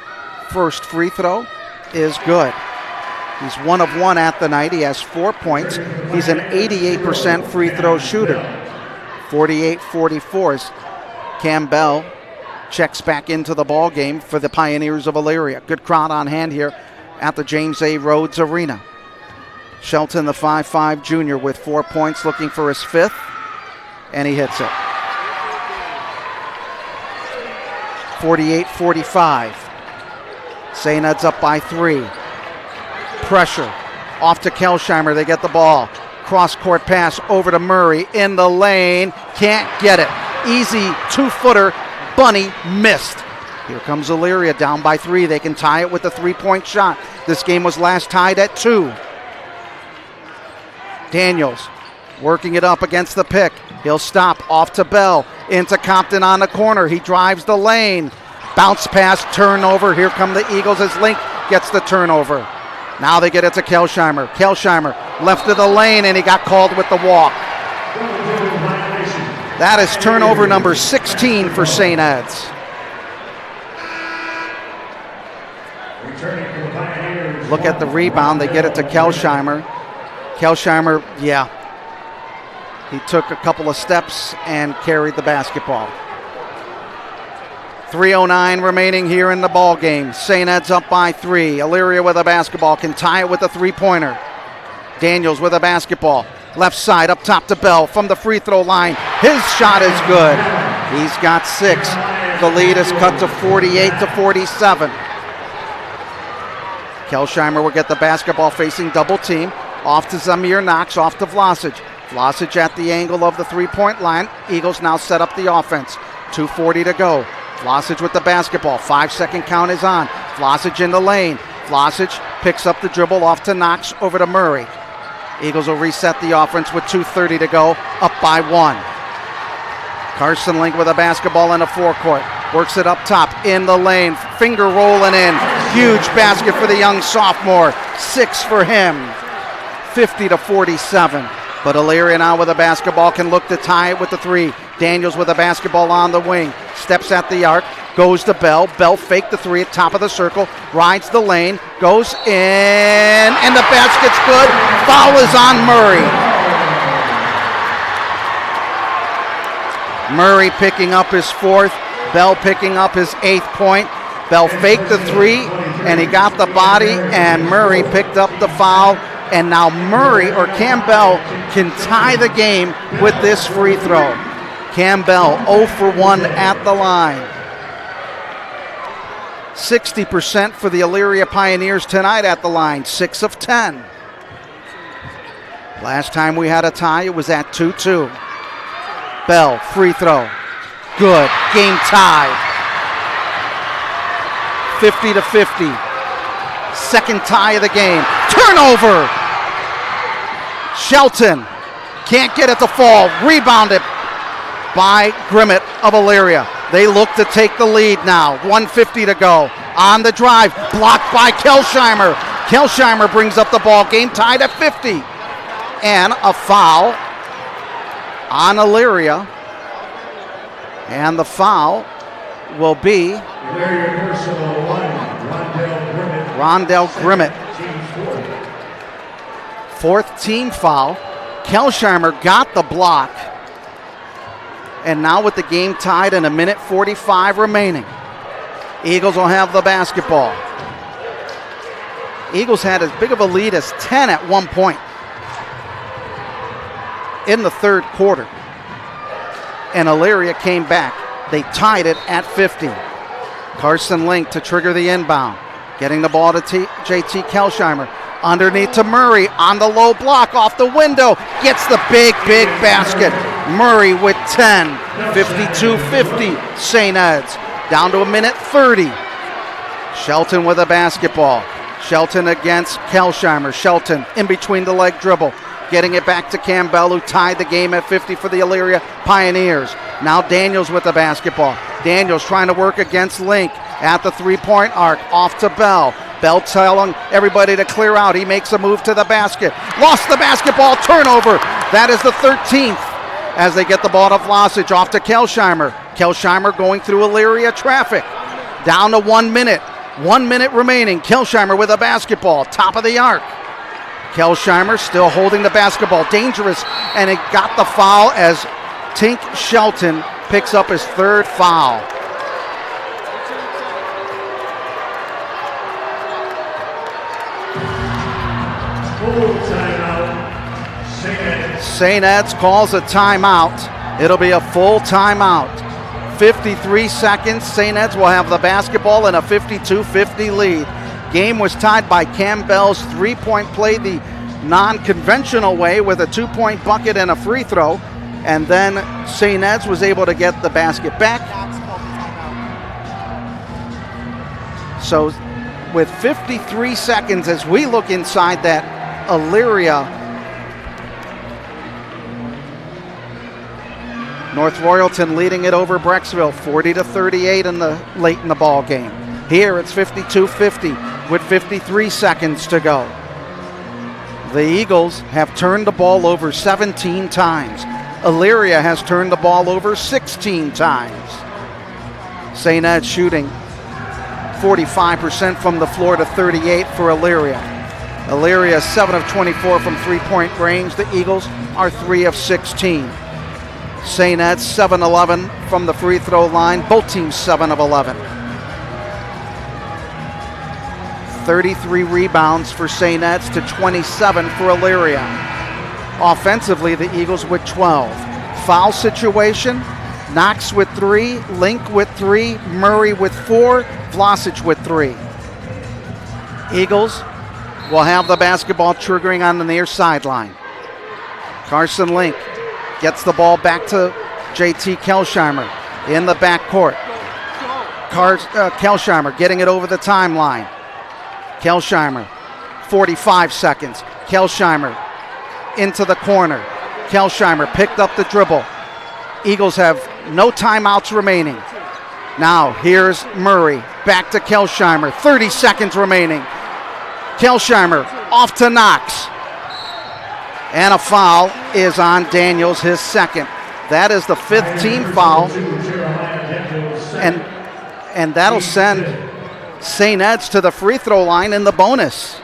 First free throw is good. He's 1 of 1 at the night. He has 4 points. He's an 88% free throw shooter. 48-44 as Campbell checks back into the ball game for the Pioneers of Elyria. Good crowd on hand here at the James A. Rhodes Arena. Shelton, the 5'5 junior, with 4 points, looking for his 5th, and he hits it. 48-45. St. Ed's up by 3. Pressure. Off to Kelsheimer. They get the ball. Cross-court pass over to Murray in the lane. Can't get it. Easy 2-footer bunny, missed. Here comes Elyria down by 3. They can tie it with a 3-point shot. This game was last tied at 2. Daniels working it up against the pick. He'll stop off to Bell. Into Compton on the corner. He drives the lane. Bounce pass, turnover. Here come the Eagles as Link gets the turnover. Now they get it to Kelsheimer. Kelsheimer left of the lane, and he got called with the walk. That is turnover number 16 for St. Ed's. Look at the rebound. They get it to Kelsheimer. Kelsheimer, he took a couple of steps and carried the basketball. 3:09 remaining here in the ball game. St. Ed's up by 3. Elyria with a basketball, can tie it with a 3-pointer. Daniels with a basketball. Left side up top to Bell from the free throw line. His shot is good. He's got 6. The lead is cut to 48-47. Kelsheimer will get the basketball facing double team. Off to Zamir Knox, off to Vlasic. Vlasic at the angle of the 3-point line. Eagles now set up the offense. 2:40 to go. Vlasic with the basketball. 5-second count is on. Vlasic in the lane. Vlasic picks up the dribble off to Knox, over to Murray. Eagles will reset the offense with 2:30 to go, up by 1. Carson Link with a basketball in a forecourt. Works it up top in the lane. Finger rolling in. Huge basket for the young sophomore. 6 for him. 50-47. But Elyria now with a basketball can look to tie it with the 3. Daniels with a basketball on the wing. Steps at the arc. Goes to Bell. Bell faked the 3 at top of the circle. Rides the lane. Goes in. And the basket's good. Foul is on Murray. Murray picking up his 4th. Bell picking up his 8th point. Bell faked the 3, and he got the body, and Murray picked up the foul. And now Murray, or Campbell, can tie the game with this free throw. Campbell 0 for 1 at the line. 60% for the Elyria Pioneers tonight at the line, 6 of 10. Last time we had a tie, it was at 2-2. Bell, free throw. Good. Game tied. 50-50. Second tie of the game. Turnover! Shelton can't get it to fall. Rebounded by Grimmett of Elyria. They look to take the lead now. 1:50 to go. On the drive. Blocked by Kelsheimer. Kelsheimer brings up the ball. Game tied at 50. And a foul on Elyria. And the foul will be Rondell Grimmett. 4th team foul. Kelsheimer got the block. And now with the game tied and 1:45 remaining, Eagles will have the basketball. Eagles had as big of a lead as 10 at one point in the 3rd quarter. And Elyria came back. They tied it at 50. Carson Link to trigger the inbound. Getting the ball to JT Kelsheimer. Underneath to Murray on the low block off the window. Gets the big basket. Murray with 10. 52-50 St. Ed's. Down to 1:30. Shelton with a basketball. Shelton against Kelsheimer. Shelton in between the leg dribble. Getting it back to Campbell, who tied the game at 50 for the Elyria Pioneers. Now Daniels with the basketball. Daniels trying to work against Link at the 3-point arc. Off to Bell. Bell telling everybody to clear out. He makes a move to the basket. Lost the basketball. Turnover. That is the 13th as they get the ball to Vlasic. Off to Kelsheimer. Kelsheimer going through Elyria traffic. Down to 1 minute. 1 minute remaining. Kelsheimer with a basketball. Top of the arc. Kelsheimer still holding the basketball. Dangerous. And it got the foul as Tink Shelton picks up his 3rd foul. St. Ed's calls a timeout. It'll be a full timeout. 53 seconds. St. Ed's will have the basketball in a 52-50 lead. Game was tied by Campbell's 3-point play the non-conventional way with a 2-point bucket and a free throw. And then St. Ed's was able to get the basket back So with 53 seconds as we look inside that Elyria North Royalton leading it over Brecksville 40-38 late in the ball game. Here it's 52-50 with 53 seconds to go. The Eagles have turned the ball over 17 times. Elyria has turned the ball over 16 times. St. Ed's shooting 45% from the floor to 38 for Elyria. Elyria 7 of 24 from three-point range. The Eagles are 3 of 16. St. Ed's 7-11 from the free throw line. Both teams 7 of 11. 33 rebounds for St. Ed's to 27 for Elyria. Offensively, the Eagles with 12. Foul situation, Knox with 3, Link with 3, Murray with 4, Vlasic with 3. Eagles will have the basketball triggering on the near sideline. Carson Link gets the ball back to JT Kelsheimer in the backcourt. Kelsheimer getting it over the timeline. Kelsheimer, 45 seconds. Kelsheimer into the corner. Kelsheimer picked up the dribble. Eagles have no timeouts remaining. Now here's Murray, back to Kelsheimer, 30 seconds remaining. Kelsheimer off to Knox. And a foul is on Daniels, his second. That is the 5th team foul. And that'll send St. Ed's to the free throw line in the bonus.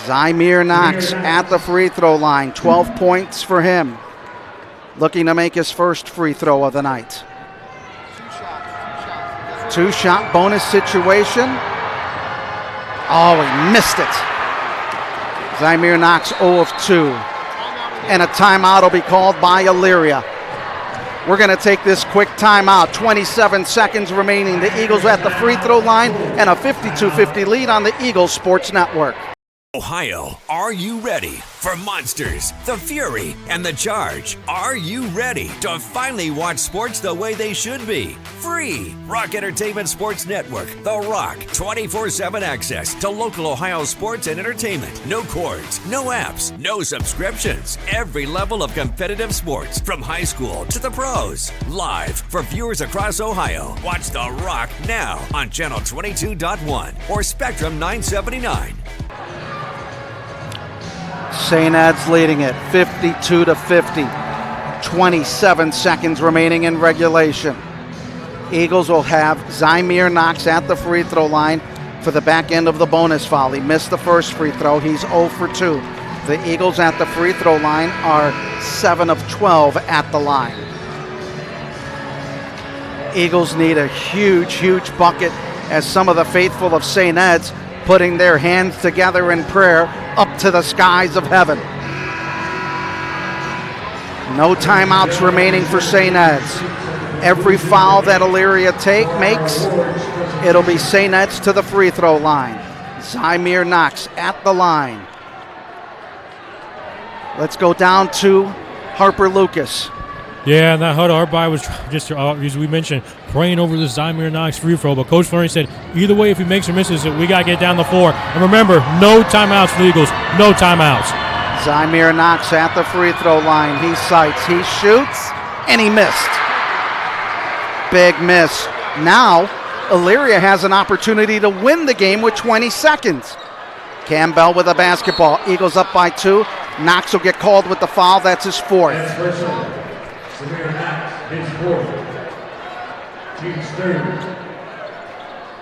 Zymir Knox at the free throw line, 12 points for him. Looking to make his first free throw of the night. Two-shot bonus situation. Oh, he missed it. Zymir Knox 0 of 2. And a timeout will be called by Elyria. We're going to take this quick timeout. 27 seconds remaining. The Eagles at the free throw line and a 52-50 lead on the Eagles Sports Network.
Ohio, are you ready for Monsters, the Fury, and the Charge? Are you ready to finally watch sports the way they should be? Free Rock Entertainment Sports Network, The Rock, 24/7 access to local Ohio sports and entertainment. No cords, no apps, no subscriptions. Every level of competitive sports, from high school to the pros. Live for viewers across Ohio. Watch The Rock now on Channel 22.1 or Spectrum 979.
St. Ed's leading it 52-50. 27 seconds remaining in regulation. Eagles will have Zymir Knox at the free throw line for the back end of the bonus foul. He missed the first free throw. He's 0 for 2. The Eagles at the free throw line are 7 of 12 at the line. Eagles need a huge, huge bucket as some of the faithful of St. Ed's putting their hands together in prayer up to the skies of heaven. No timeouts remaining for St. Ed's. Every foul that Elyria makes, it'll be St. Ed's to the free throw line. Zymir Knox at the line. Let's go down to Harper Lucas.
Yeah, and that huddle, everybody was just, as we mentioned, praying over the Zymir Knox free throw. But Coach Fleury said, either way, if he makes or misses it, we got to get down the floor. And remember, no timeouts for the Eagles. No timeouts.
Zymir Knox at the free throw line. He sights, he shoots, and he missed. Big miss. Now, Elyria has an opportunity to win the game with 20 seconds. Campbell with a basketball. Eagles up by 2. Knox will get called with the foul. That's his 4th.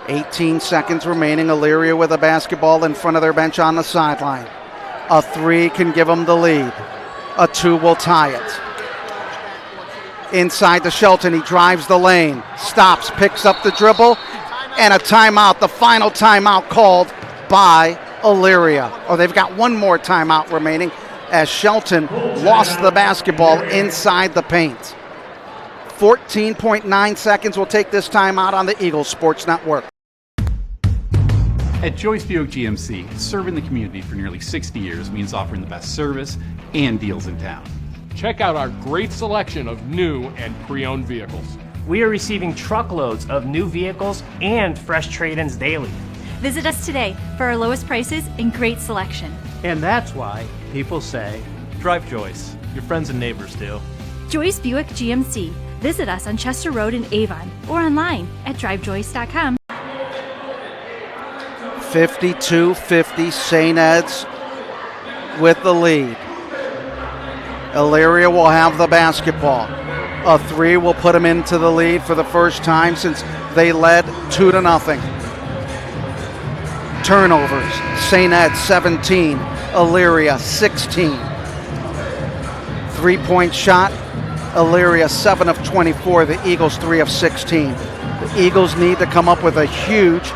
18 seconds remaining. Elyria with a basketball in front of their bench on the sideline. A 3 can give them the lead. A 2 will tie it. Inside to Shelton. He drives the lane. Stops, picks up the dribble, and a timeout. The final timeout called by Elyria. Oh, they've got one more timeout remaining as Shelton lost the basketball inside the paint. 14.9 seconds will take this timeout on the Eagles Sports Network.
At Joyce Buick GMC, serving the community for nearly 60 years means offering the best service and deals in town.
Check out our great selection of new and pre-owned vehicles.
We are receiving truckloads of new vehicles and fresh trade-ins daily.
Visit us today for our lowest prices and great selection.
And that's why people say, drive Joyce. Your friends and neighbors do.
Joyce Buick GMC. Visit us on Chester Road in Avon or online at drivejoyce.com.
52-50, St. Ed's with the lead. Elyria will have the basketball. A three will put them into the lead for the first time since they led 2-0. Turnovers, St. Ed's 17, Elyria 16. Three-point shot, Elyria 7 of 24, the Eagles 3 of 16. The Eagles need to come up with a huge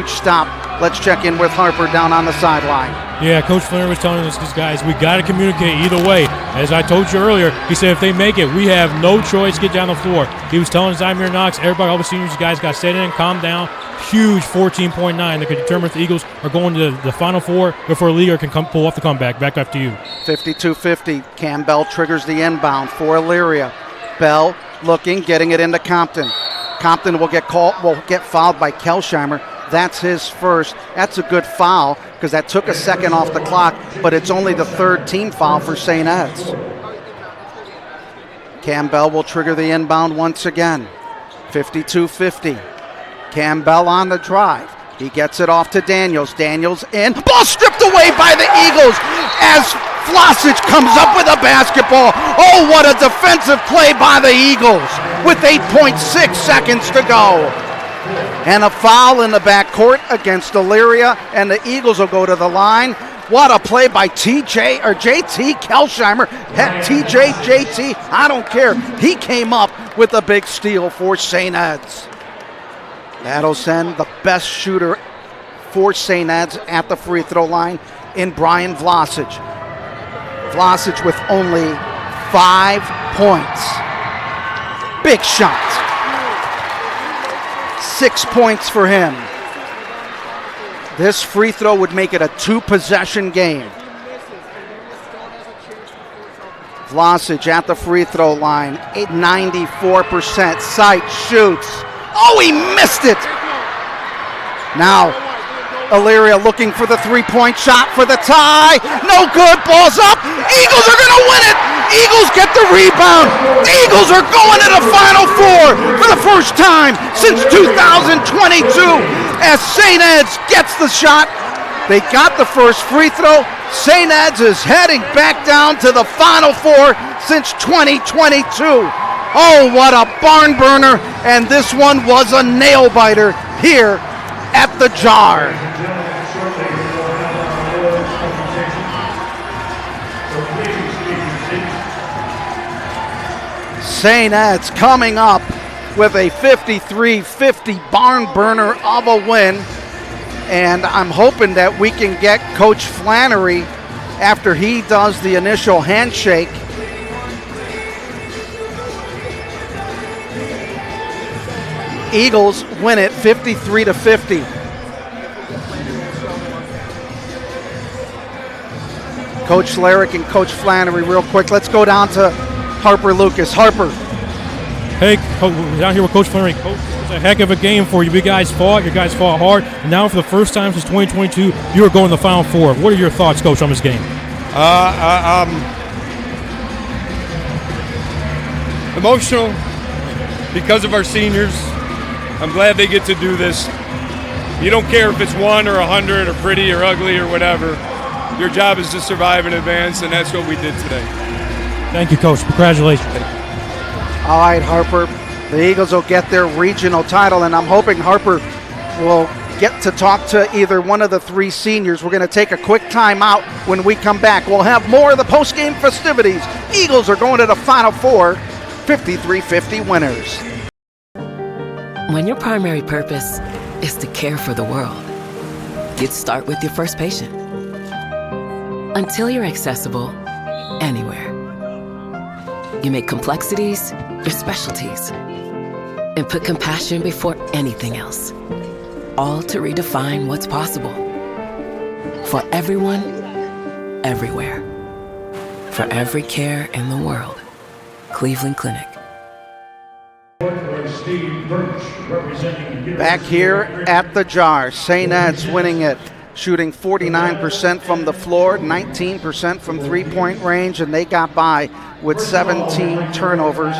stop. Let's check in with Harper down on the sideline.
Yeah, Coach Flannery was telling us, guys, we got to communicate either way. As I told you earlier, he said if they make it, we have no choice, get down the floor. He was telling Zymir Knox, everybody, all the seniors, you guys got to set in, calm down. Huge 14.9 that could determine if the Eagles are going to the Final Four before Elyria can pull off the comeback. Back up to you.
52-50, Cam Bell triggers the inbound for Elyria. Bell looking, getting it into Compton. Compton will get fouled by Kelsheimer. That's his first. That's a good foul because that took a second off the clock, but it's only the third team foul for St. Ed's. Cam Bell will trigger the inbound once again. 52-50. Cam Bell on the drive. He gets it off to Daniels. Daniels in. Ball stripped away by the Eagles as Vlasic comes up with a basketball. Oh, what a defensive play by the Eagles with 8.6 seconds to go. And a foul in the backcourt against Elyria, and the Eagles will go to the line. What a play by JT Kelsheimer. Heck, JT, I don't care. He came up with a big steal for St. Ed's. That'll send the best shooter for St. Ed's at the free throw line in Brian Vlasic. Vlasic with only 5 points. Big shot. 6 points for him. This free throw would make it a 2-possession game. Vlasic at the free throw line, 94%. Sight shoots. Oh, he missed it. Now, Elyria looking for the three-point shot for the tie. No good. Ball's up. Eagles are going to win it. Eagles get the rebound. Eagles are going to the Final Four for the first time since 2022 as St. Ed's gets the shot. They got the first free throw. St. Ed's is heading back down to the Final Four since 2022. Oh, what a barn burner. And this one was a nail biter here at the Jar. St. Ed's coming up with a 53-50 barn burner of a win. And I'm hoping that we can get Coach Flannery, after he does the initial handshake, Eagles win it 53-50. Coach Larick and Coach Flannery real quick. Let's go down to Harper Lucas. Harper.
Hey, down here with Coach Flannery. Coach, it was a heck of a game for you. You guys fought hard, and now for the first time since 2022, you are going to the Final Four. What are your thoughts, Coach, on this game?
Emotional because of our seniors. I'm glad they get to do this. You don't care if it's 1 or 100 or pretty or ugly or whatever. Your job is to survive and advance, and that's what we did today.
Thank you, Coach. Congratulations.
All right, Harper. The Eagles will get their regional title, and I'm hoping Harper will get to talk to either one of the three seniors. We're going to take a quick timeout. When we come back, we'll have more of the post-game festivities. Eagles are going to the Final Four, 53-50 winners.
When your primary purpose is to care for the world, you'd start with your first patient. Until you're accessible anywhere. You make complexities your specialties and put compassion before anything else. All to redefine what's possible. For everyone, everywhere. For every care in the world. Cleveland Clinic.
Steve Birch, representing
Back here at the Jar, St. Ed's winning it, shooting 49% from the floor, 19% from three-point range, and they got by with 17 turnovers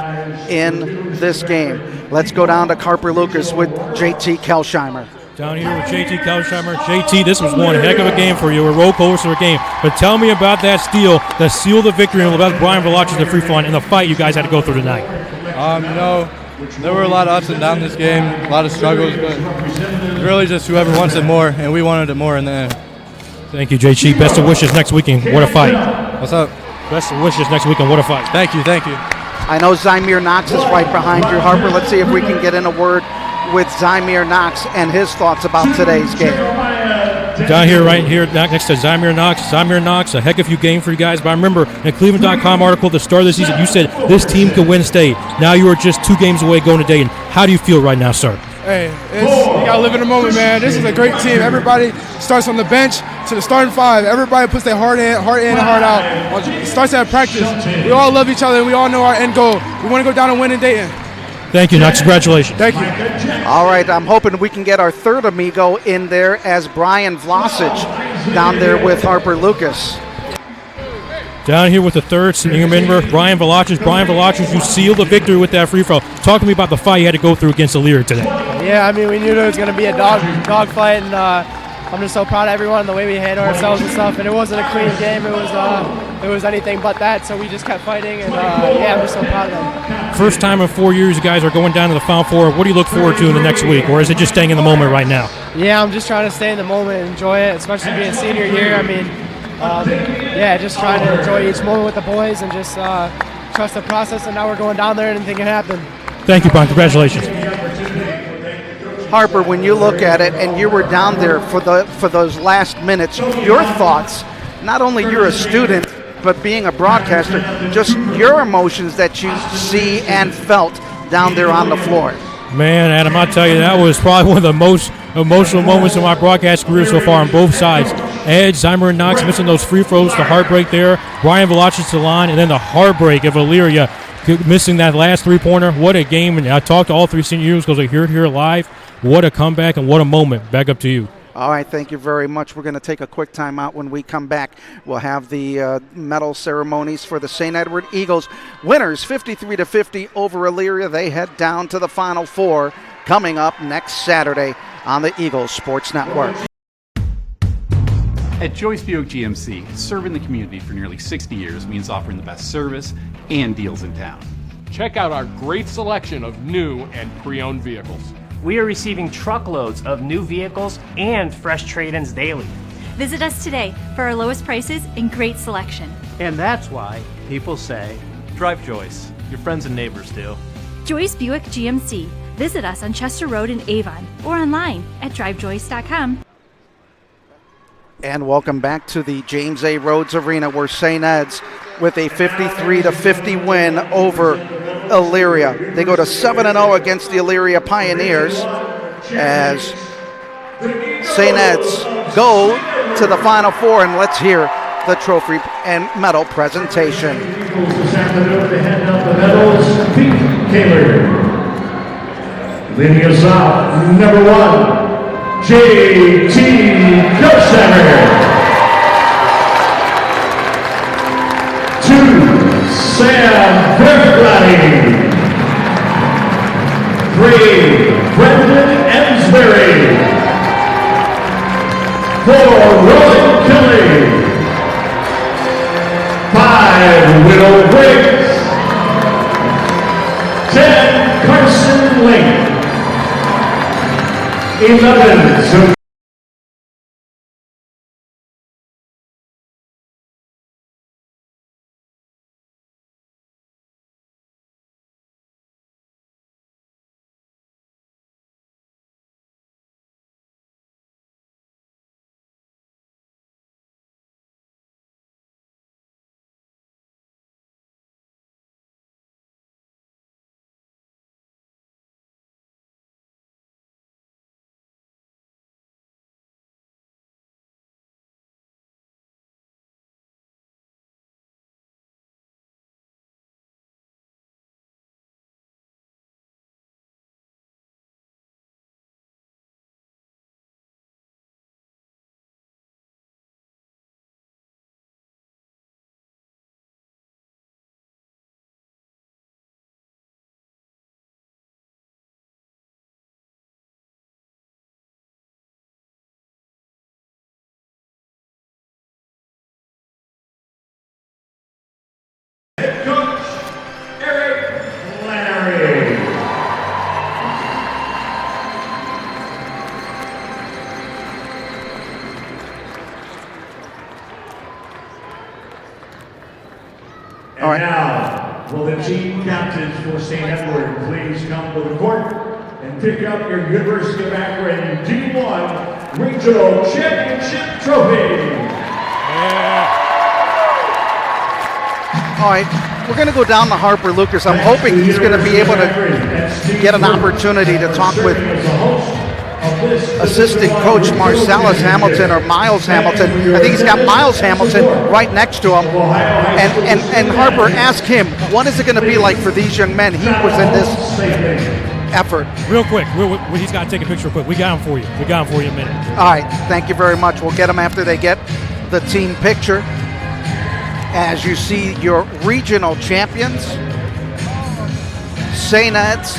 in this game. Let's go down to Carper Lucas with JT Kelsheimer.
Down here with JT Kelsheimer. JT, this was one heck of a game for you, a roller coaster game. But tell me about that steal that sealed the victory and about Brian Velazquez, the free throw line, and the fight you guys had to go through tonight.
There were a lot of ups and downs this game, a lot of struggles, but really just whoever wants it more, and we wanted it more in the end.
Thank you, JT. Best of wishes next weekend. What a fight.
What's up?
Best of wishes next weekend. What a fight.
Thank you.
I know Zymir Knox is right behind you, Harper. Let's see if we can get in a word with Zymir Knox and his thoughts about today's game.
Down here, right here, next to Zymir Knox. Zymir Knox, a heck of a game for you guys. But I remember in a Cleveland.com article at the start of the season, you said this team could win state. Now you are just 2 games away going to Dayton. How do you feel right now, sir?
Hey, you got to live in the moment, man. This is a great team. Everybody starts from the bench to the starting 5. Everybody puts their heart in and heart out. It starts at practice. We all love each other, and we all know our end goal. We want to go down and win in Dayton.
Thank you, Knox. Congratulations.
Thank you.
All right, I'm hoping we can get our third amigo in there as Brian Vlasic down there with Harper Lucas.
Down here with the third senior member, Brian Velazquez. Brian Velazquez, you sealed the victory with that free throw. Talk to me about the fight you had to go through against Elyria today.
Yeah, I mean, we knew there was going to be a dog fight, and I'm just so proud of everyone and the way we handled ourselves and stuff. And it wasn't a clean game. It was anything but that. So we just kept fighting, and I'm just so proud of them.
First time in 4 years, you guys are going down to the Final Four. What do you look forward to in the next week, or is it just staying in the moment right now?
Yeah, I'm just trying to stay in the moment and enjoy it, especially being senior year. I mean, just trying to enjoy each moment with the boys and just trust the process. And now we're going down there and anything can happen.
Thank you, Brian. Congratulations.
Harper, when you look at it and you were down there for those last minutes, your thoughts, not only you're a student, but being a broadcaster, just your emotions that you see and felt down there on the floor.
Man, Adam, I'll tell you, that was probably one of the most emotional moments of my broadcast career so far on both sides. Edge, Zymir Knox missing those free throws, the heartbreak there, Brian Velazquez to the line, and then the heartbreak of Elyria missing that last three-pointer. What a game, and I talked to all 3 senior years because I heard it here live. What a comeback and what a moment. Back up to you.
All right, thank you very much. We're going to take a quick time out. When we come back, we'll have the medal ceremonies for the St. Edward Eagles. Winners 53-50 over Elyria. They head down to the Final Four coming up next Saturday on the Eagles Sports Network.
At Joyce Buick GMC, serving the community for nearly 60 years means offering the best service and deals in town.
Check out our great selection of new and pre-owned vehicles.
We are receiving truckloads of new vehicles and fresh trade-ins daily.
Visit us today for our lowest prices and great selection.
And that's why people say, drive Joyce. Your friends and neighbors do.
Joyce Buick GMC. Visit us on Chester Road in Avon or online at drivejoyce.com.
And welcome back to the James A. Rhodes Arena, where St. Ed's with a 53-50 win over Elyria. They go to 7-0 against the Elyria Pioneers as St. Ed's go to the Final Four, and let's hear the trophy and medal presentation.
This afternoon to hand out the medals, Pete Kaler. Leading us off, number 1, J.T. Kelsheimer. 2, Sam Berglani. 3, Brendan Emsbury. 4, Roy Kelly. 5, Will Briggs. 10, Carson Link. 11,
All right.
Now, will the team captains for St. Edward please come to the court and pick up your University of Akron D1 Regional Championship Trophy.
All right, we're going to go down to Harper Lucas. I'm hoping he's going to be able to get an opportunity to talk with assistant coach Marcellus Hamilton or Miles Hamilton. I think he's got Miles Hamilton right next to him. And Harper, ask him, what is it going to be like for these young men? He was in this effort.
Real quick, he's got to take a picture quick. We got him for you. We got him for you in a minute.
All right, thank you very much. We'll get him after they get the team picture. As you see your regional champions, St. Ed's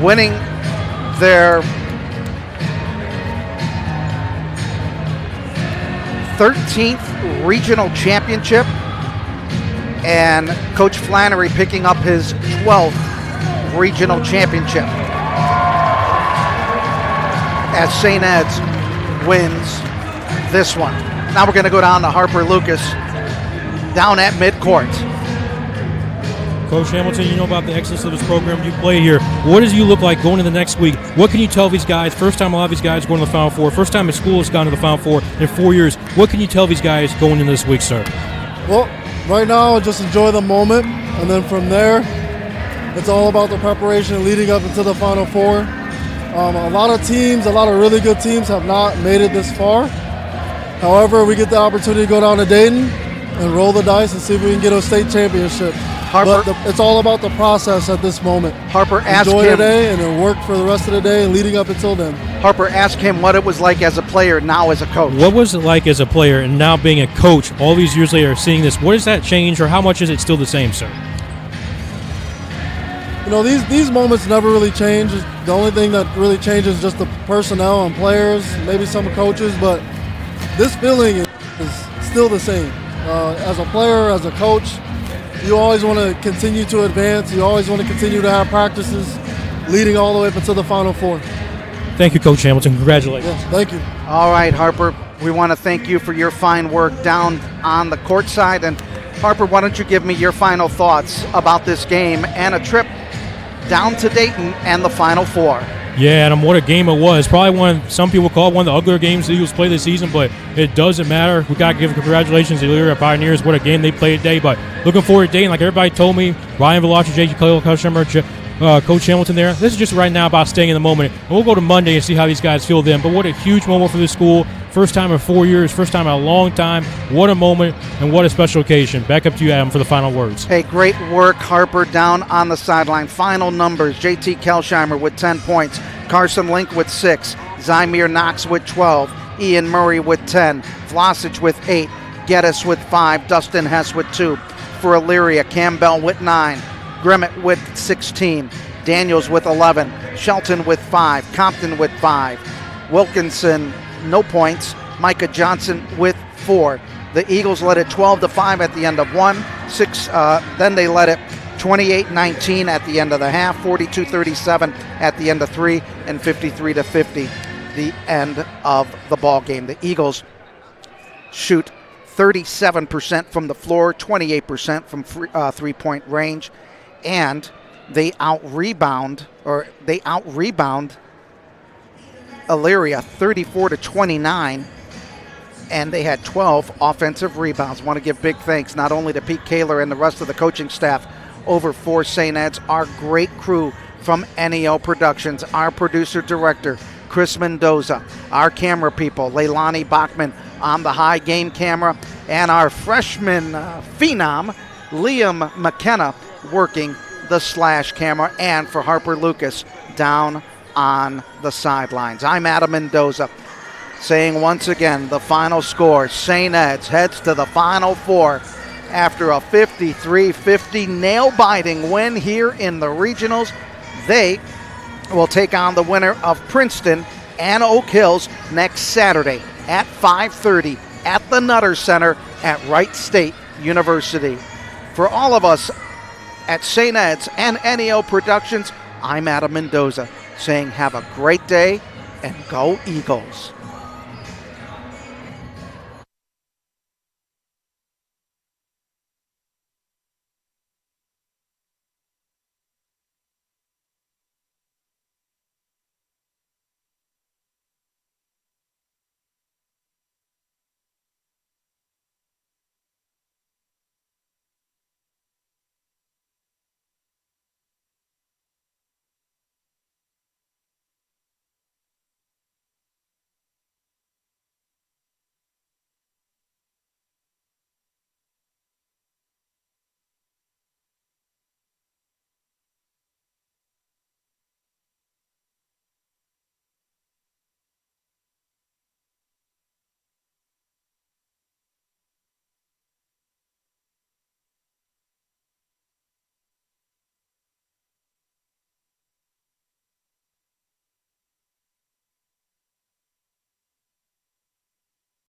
winning their 13th regional championship, and Coach Flannery picking up his 12th regional championship as St. Ed's wins this one. Now we're going to go down to Harper Lucas down at midcourt.
Coach Hamilton, you know about the excellence of this program you play here. What does you look like going into the next week? What can you tell these guys? First time a lot of these guys going to the Final Four. First time a school has gone to the Final Four in 4 years. What can you tell these guys going into this week, sir?
Well, right now, just enjoy the moment. And then from there, it's all about the preparation leading up into the Final Four. A lot of teams, a lot of really good teams have not made it this far. However, we get the opportunity to go down to Dayton and roll the dice and see if we can get a state championship.
Harper,
but it's all about the process at this moment.
Harper, ask
Enjoy
him
today and then work for the rest of the day and leading up until then.
Harper, ask him what it was like as a player, now as a coach.
What was it like as a player and now being a coach all these years later, seeing this? What does that change, or how much is it still the same, sir?
You know, these moments never really change. The only thing that really changes is just the personnel and players, maybe some coaches, but this feeling is still the same. As a player, as a coach, you always want to continue to advance. You always want to continue to have practices leading all the way up until the Final Four.
Thank you, Coach Hamilton. Congratulations.
Yes, thank you.
All right, Harper, we want to thank you for your fine work down on the court side. And Harper, why don't you give me your final thoughts about this game and a trip down to Dayton and the Final Four?
Yeah, and what a game it was. Probably some people call it one of the uglier games the Eagles play this season, but it doesn't matter. We got to give congratulations to the Elyria Pioneers. What a game they played today. But looking forward to Dayton, like everybody told me, Ryan Veloci, J.G. Clayton, Coach Hamilton there. This is just right now about staying in the moment. And we'll go to Monday and see how these guys feel then. But what a huge moment for this school. First time in 4 years, first time in a long time. What a moment and what a special occasion. Back up to you, Adam, for the final words.
Hey, great work, Harper, down on the sideline. Final numbers, J.T. Kelsheimer with 10 points, Carson Link with 6, Zymir Knox with 12, Ian Murray with 10, Vlasic with 8, Geddes with 5, Dustin Hess with 2. For Elyria, Campbell with 9, Grimmett with 16, Daniels with 11, Shelton with 5, Compton with 5, Wilkinson, no points, Micah Johnson with 4. The Eagles led it 12-5 at the end of 1, 6. Then they led it 28-19 at the end of the half, 42-37 at the end of 3, and 53-50 the end of the ball game. The Eagles shoot 37% from the floor, 28% from three-point range, and they out-rebound Elyria 34-29, and they had 12 offensive rebounds. Want to give big thanks not only to Pete Kaler and the rest of the coaching staff over for St. Ed's, our great crew from NEO Productions, our producer-director, Chris Mendoza, our camera people, Leilani Bachman on the high game camera, and our freshman phenom, Liam McKenna, working the slash camera, and for Harper Lucas down on the sidelines. I'm Adam Mendoza saying once again the final score, St. Ed's heads to the Final Four after a 53-50 nail-biting win here in the regionals. They will take on the winner of Princeton and Oak Hills next Saturday at 5:30 at the Nutter Center at Wright State University. For all of us at St. Ed's and NEO Productions, I'm Adam Mendoza saying have a great day and go Eagles.